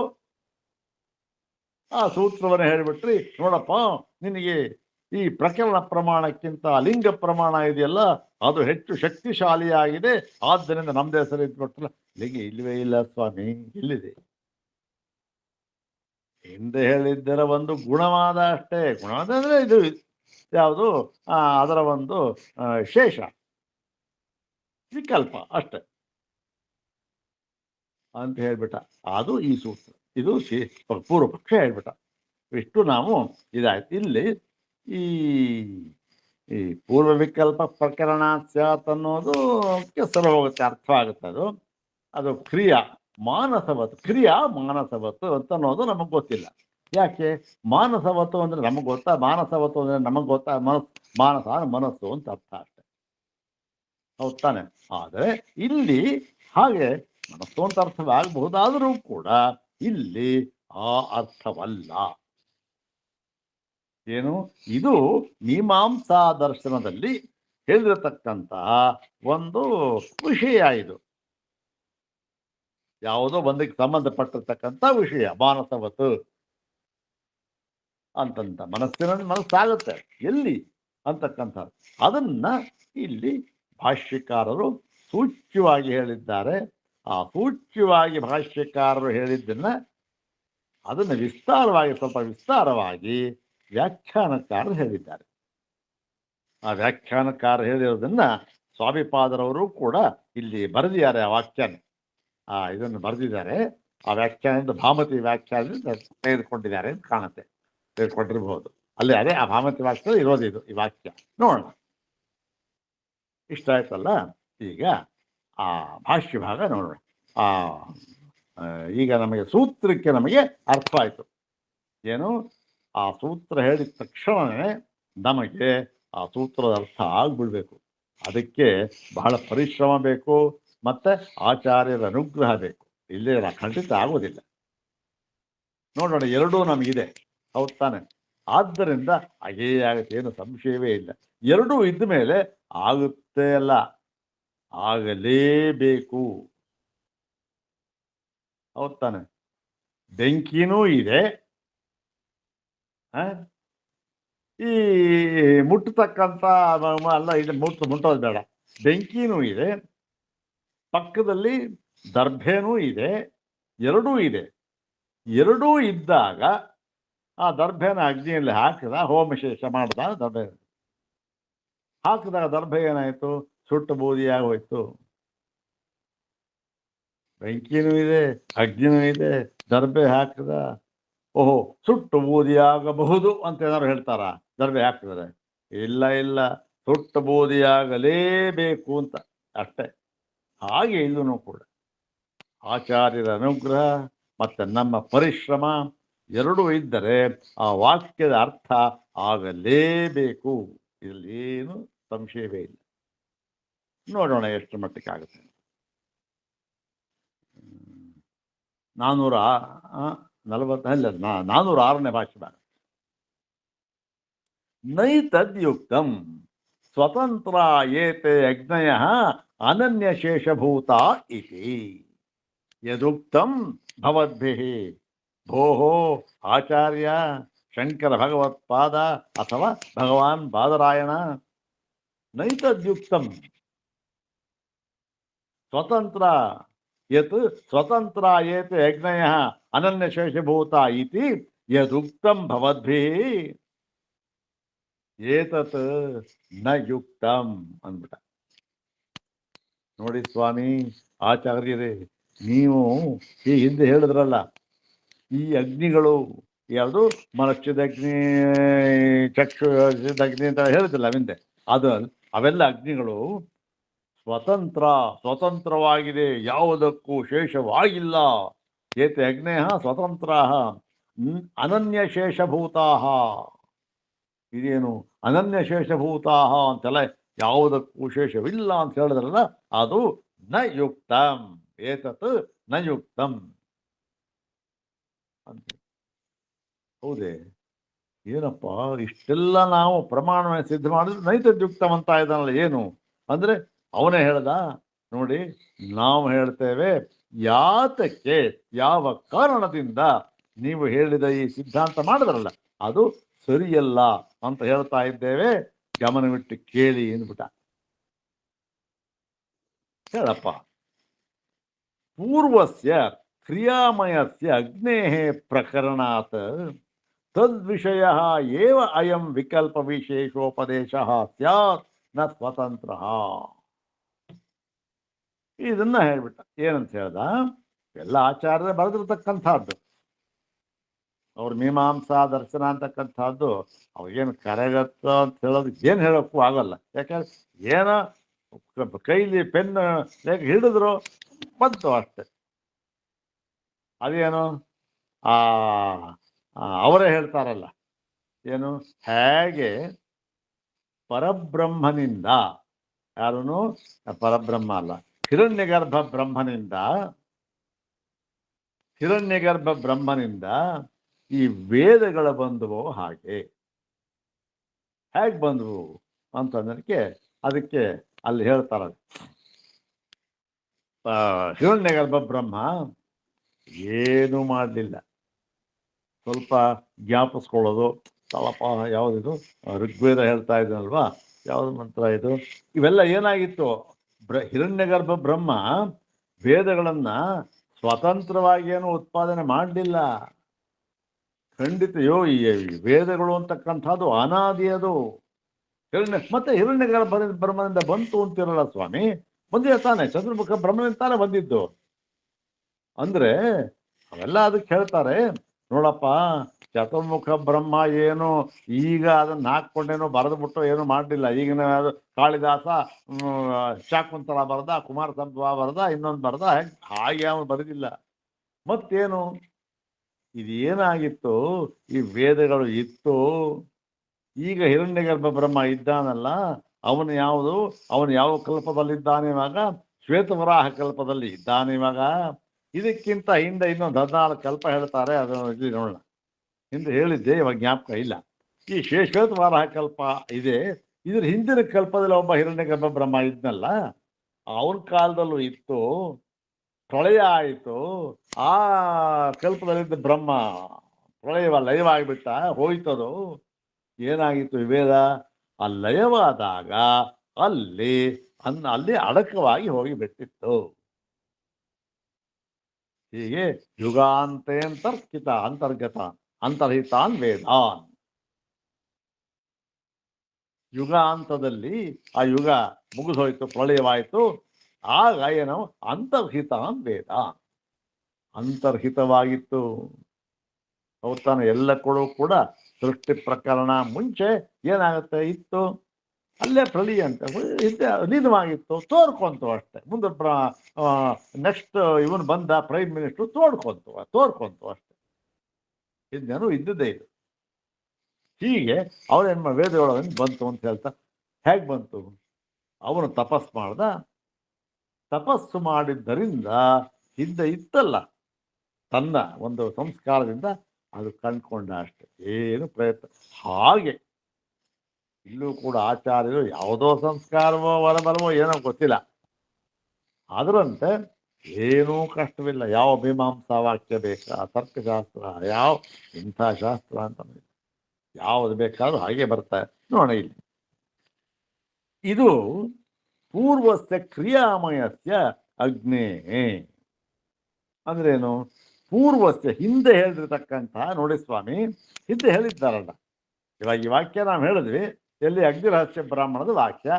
ಆ ಸೂತ್ರವನ್ನ ಹೇಳಿಬಿಟ್ರಿ. ನೋಡಪ್ಪ, ನಿನಗೆ ಈ ಪ್ರಕರಣ ಪ್ರಮಾಣಕ್ಕಿಂತ ಲಿಂಗ ಪ್ರಮಾಣ ಇದೆಯಲ್ಲ ಅದು ಹೆಚ್ಚು ಶಕ್ತಿಶಾಲಿಯಾಗಿದೆ, ಆದ್ದರಿಂದ ನಮ್ದೇ ಹೆಸರು ಇಟ್ಬಿಟ್ರಲ್ಲ. ಲಿಂಗ ಇಲ್ಲವೇ ಇಲ್ಲ ಸ್ವಾಮಿ. ಇಲ್ಲಿದೆ. ಹಿಂದೆ ಹೇಳಿದ್ದರ ಒಂದು ಗುಣವಾದ ಅಷ್ಟೇ. ಗುಣವಾದ ಅಂದ್ರೆ ಇದು ಯಾವುದು? ಅದರ ಒಂದು ಶೇಷ. ವಿಕಲ್ಪ ಅಷ್ಟೆ ಅಂತ ಹೇಳ್ಬಿಟ್ಟ. ಅದು ಈ ಸೂತ್ರ, ಇದು ಪೂರ್ವ ಪಕ್ಷ ಹೇಳ್ಬಿಟ್ಟ. ಇಷ್ಟು ನಾವು ಇದಾಯ್ತು. ಇಲ್ಲಿ ಈ ಈ ಪೂರ್ವ ವಿಕಲ್ಪ ಪ್ರಕರಣ ಸ್ಯಾತ್ ಅನ್ನೋದು ಸರ ಹೋಗುತ್ತೆ, ಅರ್ಥ ಆಗುತ್ತೆ. ಅದು ಕ್ರಿಯಾ ಮಾನಸವತ್ತು, ಕ್ರಿಯಾ ಮಾನಸವತ್ತು ಅಂತ ಅನ್ನೋದು ನಮಗೆ ಗೊತ್ತಿಲ್ಲ. ಯಾಕೆ ಮಾನಸವತ್ತು ಅಂದ್ರೆ ನಮಗೆ ಗೊತ್ತಾ, ಮಾನಸವತ್ತು ಅಂದ್ರೆ ನಮಗೆ ಗೊತ್ತಾ, ಮಾನಸ ಮನಸ್ಸು ಅಂತ ಅರ್ಥ ಅಷ್ಟೆ, ಹೌದು ತಾನೆ? ಆದರೆ ಇಲ್ಲಿ ಹಾಗೆ ಮನಸ್ಸು ಅಂತ ಅರ್ಥವಾಗಬಹುದಾದರೂ ಕೂಡ ಇಲ್ಲಿ ಆ ಅರ್ಥವಲ್ಲ. ಏನು ಇದು ಮೀಮಾಂಸಾ ದರ್ಶನದಲ್ಲಿ ಹೇಳಿರತಕ್ಕಂತಹ ಒಂದು ವಿಷಯ. ಇದು ಯಾವುದೋ ಒಂದಕ್ಕೆ ಸಂಬಂಧಪಟ್ಟಿರ್ತಕ್ಕಂಥ ವಿಷಯ. ಮಾನಸವತ್ತು ಅಂತಂತ ಮನಸ್ಸಾಗುತ್ತೆ ಎಲ್ಲಿ ಅಂತಕ್ಕಂಥ ಅದನ್ನ ಇಲ್ಲಿ ಭಾಷ್ಯಕಾರರು ಸೂಚ್ಯವಾಗಿ ಹೇಳಿದ್ದಾರೆ. ಆ ಸೂಚ್ಯವಾಗಿ ಭಾಷ್ಯಕಾರರು ಹೇಳಿದ್ದನ್ನ ಅದನ್ನು ಸ್ವಲ್ಪ ವಿಸ್ತಾರವಾಗಿ ವ್ಯಾಖ್ಯಾನಕಾರರು ಹೇಳಿದ್ದಾರೆ. ಆ ವ್ಯಾಖ್ಯಾನಕಾರ ಹೇಳಿರೋದನ್ನ ಸ್ವಾಮಿಪಾದರವರು ಕೂಡ ಇಲ್ಲಿ ಬರೆದಿದ್ದಾರೆ. ಆ ವಾಕ್ಯಾನ ಇದನ್ನು ಬರೆದಿದ್ದಾರೆ. ಆ ವ್ಯಾಖ್ಯಾನದಿಂದ ಭಾಮತಿ ವ್ಯಾಖ್ಯಾನದಿಂದ ತೆಗೆದುಕೊಂಡಿದ್ದಾರೆ ಅಂತ ಕಾಣುತ್ತೆ, ತೆಗೆದುಕೊಂಡಿರಬಹುದು. ಅಲ್ಲಿ ಅದೇ ಆ ಭಾಮತಿ ವಾಕ್ಯ ಇರೋದು ಈ ವಾಕ್ಯ. ನೋಡೋಣ, ಇಷ್ಟ ಆಯ್ತಲ್ಲ. ಈಗ ಆ ಭಾಷ್ಯ ಭಾಗ ನೋಡೋಣ. ಈಗ ನಮಗೆ ಸೂತ್ರಕ್ಕೆ ನಮಗೆ ಅರ್ಥ ಆಯ್ತು. ಏನು ಆ ಸೂತ್ರ ಹೇಳಿದ ತಕ್ಷಣವೇ ನಮಗೆ ಆ ಸೂತ್ರದ ಅರ್ಥ ಆಗ್ಬಿಡ್ಬೇಕು. ಅದಕ್ಕೆ ಬಹಳ ಪರಿಶ್ರಮ ಬೇಕು, ಮತ್ತೆ ಆಚಾರ್ಯರ ಅನುಗ್ರಹ ಬೇಕು. ಇಲ್ಲೇ ಖಂಡಿತ ಆಗೋದಿಲ್ಲ. ನೋಡೋಣ, ಎರಡೂ ನಮಗಿದೆ, ಹೌದು ತಾನೆ? ಆದ್ದರಿಂದ ಹಾಗೇ ಆಗುತ್ತೆ, ಏನು ಸಂಶಯವೇ ಇಲ್ಲ. ಎರಡೂ ಇದ್ದ ಮೇಲೆ ಆಗುತ್ತೆ ಅಲ್ಲ, ಆಗಲೇಬೇಕು, ಹೌದು ತಾನೆ? ಬೆಂಕಿನೂ ಇದೆ, ಈ ಮುಟ್ಟತಕ್ಕಂಥ ಅಲ್ಲ, ಇದು ಮುಟ್ಟೋದು ಬೇಡ, ಬೆಂಕಿನೂ ಇದೆ, ಪಕ್ಕದಲ್ಲಿ ದರ್ಭೆನೂ ಇದೆ, ಎರಡೂ ಇದೆ. ಎರಡೂ ಇದ್ದಾಗ ಆ ದರ್ಭೆನ ಅಗ್ನಿಯಲ್ಲಿ ಹಾಕಿದ, ಹೋಮಶೇಷ ಮಾಡ್ದ, ದರ್ಭೆ ಹಾಕಿದಾಗ ದರ್ಭೆ ಏನಾಯ್ತು? ಸುಟ್ಟು ಬೂದಿಯಾಗಿ ಹೋಯ್ತು. ಬೆಂಕಿನೂ ಇದೆ, ಅಗ್ನಿನೂ ಇದೆ, ದರ್ಭೆ ಹಾಕಿದ, ಓಹೋ ಸುಟ್ಟು ಬೂದಿಯಾಗಬಹುದು ಅಂತ ಏನಾದ್ರು ಹೇಳ್ತಾರ? ದರ್ಭೆ ಹಾಕಿದ್ರೆ ಇಲ್ಲ, ಸುಟ್ಟು ಬೂದಿಯಾಗಲೇಬೇಕು ಅಂತ ಅಷ್ಟೇ. ಹಾಗೆ ಇಲ್ಲೂ ಕೂಡ ಆಚಾರ್ಯರ ಅನುಗ್ರಹ ಮತ್ತೆ ನಮ್ಮ ಪರಿಶ್ರಮ ಎರಡೂ ಇದ್ದರೆ ಆ ವಾಕ್ಯದ ಅರ್ಥ ಆಗಲೇಬೇಕು. ಇದರಲ್ಲೇನು ಸಂಶಯವೇ ಇಲ್ಲ. ನೋಡೋಣ ಎಷ್ಟು ಮಟ್ಟಕ್ಕೆ ಆಗುತ್ತೆ. 406ನೇ ಭಾಷೆ ಭಾಗ. ನೈತದ್ಯುಕ್ತಂ ಸ್ವತಂತ್ರ ಏತೆ ಅಗ್ನಯ ಅನನ್ಯಶೇಷಭೂತ ಇತಿ ಯದುಕ್ತಂ ಭವದ್ಭಿಃ ಭೋಃ ಆಚಾರ್ಯ ಶಂಕರ ಭಗವತ್ಪಾದ ಅಥವಾ ಭಗವಾನ್ ಬಾದರಾಯಣ. ನೈತದ್ಯುಕ್ತಂ ಸ್ವತಂತ್ರ ಯತ್ ಸ್ವತಂತ್ರ ಏತೆ ಅಗ್ನಯ ಅನನ್ಯಶೇಷಭೂತ ಇತಿ ಯದುಕ್ತಂ ಭವದ್ಭಿಃ ಏತತ್ ನ ಯುಕ್ತಂ ಅಂದ್ಬಿಟ್ಟ. ನೋಡಿ ಸ್ವಾಮಿ ಆಚಾರ್ಯರೇ, ನೀವು ಈ ಹಿಂದೆ ಹೇಳಿದ್ರಲ್ಲ, ಈ ಅಗ್ನಿಗಳು ಯಾವುದು ಮನಶ್ಚಿದಗ್ನಿ, ಚಕ್ಷುದಗ್ನಿ ಅಂತ ಹೇಳಿದ್ರಲ್ಲ ಹಿಂದೆ, ಅವೆಲ್ಲ ಅಗ್ನಿಗಳು ಸ್ವತಂತ್ರವಾಗಿದೆ, ಯಾವುದಕ್ಕೂ ಶೇಷವಾಗಿಲ್ಲ. ಏತೆ ಅಗ್ನೇಯ ಸ್ವತಂತ್ರ ಅನನ್ಯಶೇಷಭೂತಾ. ಇದೇನು ಅನನ್ಯಶೇಷಭೂತಾ ಅಂತೆಲ್ಲ ಯಾವುದಕ್ಕೂ ಶೇಷವಿಲ್ಲ ಅಂತ ಹೇಳಿದ್ರಲ್ಲ, ಅದು ನ ಯುಕ್ತಂ, ಏತತ್ ನ ಯುಕ್ತಂ ಅಂತ. ಹೌದೇ? ಏನಪ್ಪ ಇಷ್ಟೆಲ್ಲ ನಾವು ಪ್ರಮಾಣವನ್ನು ಸಿದ್ಧ ಮಾಡಿದ್ರೆ ನೈತದ್ಯುಕ್ತಂ ಅಂತ ಇದ್ದಾನಲ್ಲ, ಏನು ಅಂದ್ರೆ ಅವನೇ ಹೇಳ್ದ. ನೋಡಿ, ನಾವು ಹೇಳ್ತೇವೆ ಯಾತಕ್ಕೆ, ಯಾವ ಕಾರಣದಿಂದ ನೀವು ಹೇಳಿದ ಈ ಸಿದ್ಧಾಂತ ಮಾಡಿದ್ರಲ್ಲ ಅದು ಸರಿಯಲ್ಲ ಅಂತ ಹೇಳ್ತಾ ಇದ್ದೇವೆ. ಗಮನವಿಟ್ಟು ಕೇಳಿ ಅಂದ್ಬಿಟ್ಟ. ಹೇಳಪ್ಪ. ಪೂರ್ವಸ್ಯ ಕ್ರಿಯಾಮಯಸ್ಯ ಅಗ್ನೇಃ ಪ್ರಕರಣಾತ್ ತದ್ವಿಷಯ ಏವ ಅಯಂ ವಿಕಲ್ಪ ವಿಶೇಷೋಪದೇಶ ಸ್ಯಾತ್ ನ ಸ್ವತಂತ್ರ. ಇದನ್ನ ಹೇಳ್ಬಿಟ್ಟ. ಏನಂತ ಹೇಳ್ದ, ಎಲ್ಲ ಆಚಾರ್ಯರೇ ಬರೆದಿರ್ತಕ್ಕಂಥದ್ದು, ಅವ್ರ ಮೀಮಾಂಸಾ ದರ್ಶನ ಅಂತಕ್ಕಂಥದ್ದು ಅವ್ರಿಗೇನು ಕರೆಗತ್ತ ಅಂತ ಹೇಳೋದು ಏನು ಹೇಳೋಕ್ಕೂ ಆಗಲ್ಲ. ಯಾಕಂದ್ರೆ ಏನೋ ಕೈಲಿ ಪೆನ್ ಹಿಡಿದ್ರು ಬಂತು ಅಷ್ಟೆ. ಅದೇನು ಅವರೇ ಹೇಳ್ತಾರಲ್ಲ, ಏನು ಹೇಗೆ ಪರಬ್ರಹ್ಮನಿಂದ, ಯಾರೂ ಪರಬ್ರಹ್ಮ ಅಲ್ಲ, ಹಿರಣ್ಯಗರ್ಭ ಬ್ರಹ್ಮನಿಂದ ಈ ವೇದಗಳ ಬಂದವು. ಹೇಗೆ ಬಂದವು ಅಂತಂದಕ್ಕೆ ಅದಕ್ಕೆ ಅಲ್ಲಿ ಹೇಳ್ತಾರ, ಹಿರಣ್ಯಗರ್ಭ ಬ್ರಹ್ಮ ಏನೂ ಮಾಡಲಿಲ್ಲ. ಸ್ವಲ್ಪ ಜ್ಞಾಪಿಸ್ಕೊಳ್ಳೋದು, ತಳಪ ಯಾವುದಿದು ಋಗ್ವೇದ ಹೇಳ್ತಾ ಇದ್ದಲ್ವಾ, ಯಾವುದು ಮಂತ್ರ ಇದು, ಇವೆಲ್ಲ ಏನಾಗಿತ್ತು, ಹಿರಣ್ಯಗರ್ಭ ಬ್ರಹ್ಮ ವೇದಗಳನ್ನ ಸ್ವತಂತ್ರವಾಗಿ ಏನು ಉತ್ಪಾದನೆ ಮಾಡಲಿಲ್ಲ. ಖಂಡಿತ ಈ ವೇದಗಳು ಅಂತಕ್ಕಂಥದ್ದು ಅನಾದಿ, ಅದು ಮತ್ತೆ ಹಿರಣ್ಯಗರ್ಭ ಬ್ರಹ್ಮನಿಂದ ಬಂತು ಅಂತಿರಲ್ಲ ಸ್ವಾಮಿ, ಬಂದಿದೆ ತಾನೆ, ಚತುರ್ಮುಖ ಬ್ರಹ್ಮನಿಂದ ತಾನೇ ಬಂದಿದ್ದು. ಅಂದ್ರೆ ಅವೆಲ್ಲ ಅದಕ್ಕೆ ಹೇಳ್ತಾರೆ, ನೋಡಪ್ಪ ಚತುರ್ಮುಖ ಬ್ರಹ್ಮ ಏನು ಈಗ ಅದನ್ನ ಹಾಕ್ಕೊಂಡೇನೋ ಬರೆದ್ಬಿಟ್ಟು ಏನು ಮಾಡಲಿಲ್ಲ. ಈಗಿನ ಕಾಳಿದಾಸ ಶಾಕುಂತಲ ಬರದ, ಕುಮಾರ ಸಂಭವ ಬರದ, ಇನ್ನೊಂದು ಬರದ, ಹಾಗೆ ಅವನು ಬರೆದಿಲ್ಲ. ಮತ್ತೇನು ಇದೇನಾಗಿತ್ತು, ಈ ವೇದಗಳು ಇತ್ತು. ಈಗ ಹಿರಣ್ಯಗರ್ಭ ಬ್ರಹ್ಮ ಇದ್ದಾನಲ್ಲ, ಅವನು ಯಾವ ಕಲ್ಪದಲ್ಲಿದ್ದಾನೆ ಇವಾಗ, ಶ್ವೇತವರಾಹ ಕಲ್ಪದಲ್ಲಿ ಇದ್ದಾನೆ ಇವಾಗ. ಇದಕ್ಕಿಂತ ಹಿಂದೆ ಇನ್ನೊಂದು 14 ಕಲ್ಪ ಹೇಳ್ತಾರೆ, ಅದು ಇಲ್ಲಿ ನೋಡೋಣ. ಹಿಂದೆ ಹೇಳಿದ್ದೆ, ಇವಾಗ ಜ್ಞಾಪಕ ಇಲ್ಲ. ಈ ಶ್ವೇತವರಾಹ ಕಲ್ಪ ಇದೆ, ಇದ್ರ ಹಿಂದಿನ ಕಲ್ಪದಲ್ಲಿ ಒಬ್ಬ ಹಿರಣ್ಯಗರ್ಭ ಬ್ರಹ್ಮ ಇದ್ನಲ್ಲ, ಅವನ ಕಾಲದಲ್ಲೂ ಇತ್ತು. ಪ್ರಳಯ ಆಯಿತು, ಆ ಕಲ್ಪದಲ್ಲಿದ್ದ ಬ್ರಹ್ಮ ಲಯವಾಗಿಬಿಟ್ಟ, ಹೋಯ್ತದು. ಏನಾಗಿತ್ತು ವೇದ, ಆ ಲಯವಾದಾಗ ಅಲ್ಲಿ ಅಡಕವಾಗಿ ಹೋಗಿಬಿಟ್ಟಿತ್ತು. ಹೀಗೆ ಯುಗಾಂತೇಂತರ್ಕಿತ ಅಂತರ್ಗತ ಅಂತರ್ಹಿತಾನ್ ವೇದಾನ್. ಯುಗಾಂತದಲ್ಲಿ ಆ ಯುಗ ಮುಗಿದೋಯ್ತು, ಪ್ರಳಯವಾಯಿತು. ಆಗ ಏನು ಅಂತರ್ಹಿತಾನ್ ವೇದ, ಅಂತರ್ಹಿತವಾಗಿತ್ತು. ಅವತಾನ ಎಲ್ಲ ಕೂಡ ಸೃಷ್ಟಿ ಪ್ರಕರಣ ಮುಂಚೆ ಏನಾಗುತ್ತೆ ಇತ್ತು, ಅಲ್ಲೇ ಪ್ರಳಯ ಅಂತ ಲೀನವಾಗಿತ್ತು, ತೋರ್ಕೊಂತು ಅಷ್ಟೆ. ಮುಂದೆ ನೆಕ್ಸ್ಟ್ ಇವನು ಬಂದ ಪ್ರೈಮ್ ಮಿನಿಸ್ಟರ್, ತೋರ್ಕೊಂತು ಅಷ್ಟೆ. ಇನ್ನೇನು ಇದ್ದಿದ್ದೇ ಇದು. ಹೀಗೆ ಅವನೇನು ವೇದಗಳನ್ನ ಬಂತು ಅಂತ ಹೇಳ್ತಾ, ಹೇಗೆ ಬಂತು, ಅವನು ತಪಸ್ಸು ಮಾಡಿದ್ದರಿಂದ ಹಿಂದೆ ಇತ್ತಲ್ಲ, ತನ್ನ ಒಂದು ಸಂಸ್ಕಾರದಿಂದ ಅದು ಕಂಡ್ಕೊಂಡ ಅಷ್ಟೆ, ಏನು ಪ್ರಯತ್ನ. ಹಾಗೆ ಇಲ್ಲೂ ಕೂಡ ಆಚಾರ್ಯರು ಯಾವುದೋ ಸಂಸ್ಕಾರವೋ ವರಬಲವೋ ಏನೋ ಗೊತ್ತಿಲ್ಲ, ಅದರಂತೆ ಏನೂ ಕಷ್ಟವಿಲ್ಲ. ಯಾವ ಮೀಮಾಂಸಾ ವಾಕ್ಯ ಬೇಕಾ, ತರ್ಕಶಾಸ್ತ್ರ, ಇಂಥ ಶಾಸ್ತ್ರ ಅಂತ ಯಾವುದು ಬೇಕಾದ್ರೂ ಹಾಗೆ ಬರ್ತಾರೆ. ನೋಡೋಣ ಇಲ್ಲಿ, ಇದು ಪೂರ್ವಸ್ಯ ಕ್ರಿಯಾಮಯಸ್ಯ ಅಗ್ನೇ ಅಂದ್ರೇನು, ಪೂರ್ವಸ್ಯ ಹಿಂದೆ ಹೇಳಿರ್ತಕ್ಕಂಥ, ನೋಡಿ ಸ್ವಾಮಿ ಹಿಂದೆ ಹೇಳಿದ್ದಾರಲ್ಲ, ಇವಾಗ ಈ ವಾಕ್ಯ ನಾವು ಹೇಳಿದ್ವಿ ಎಲ್ಲಿ, ಅಗ್ನಿರಹಸ್ಯ ಬ್ರಾಹ್ಮಣದ ವಾಕ್ಯ,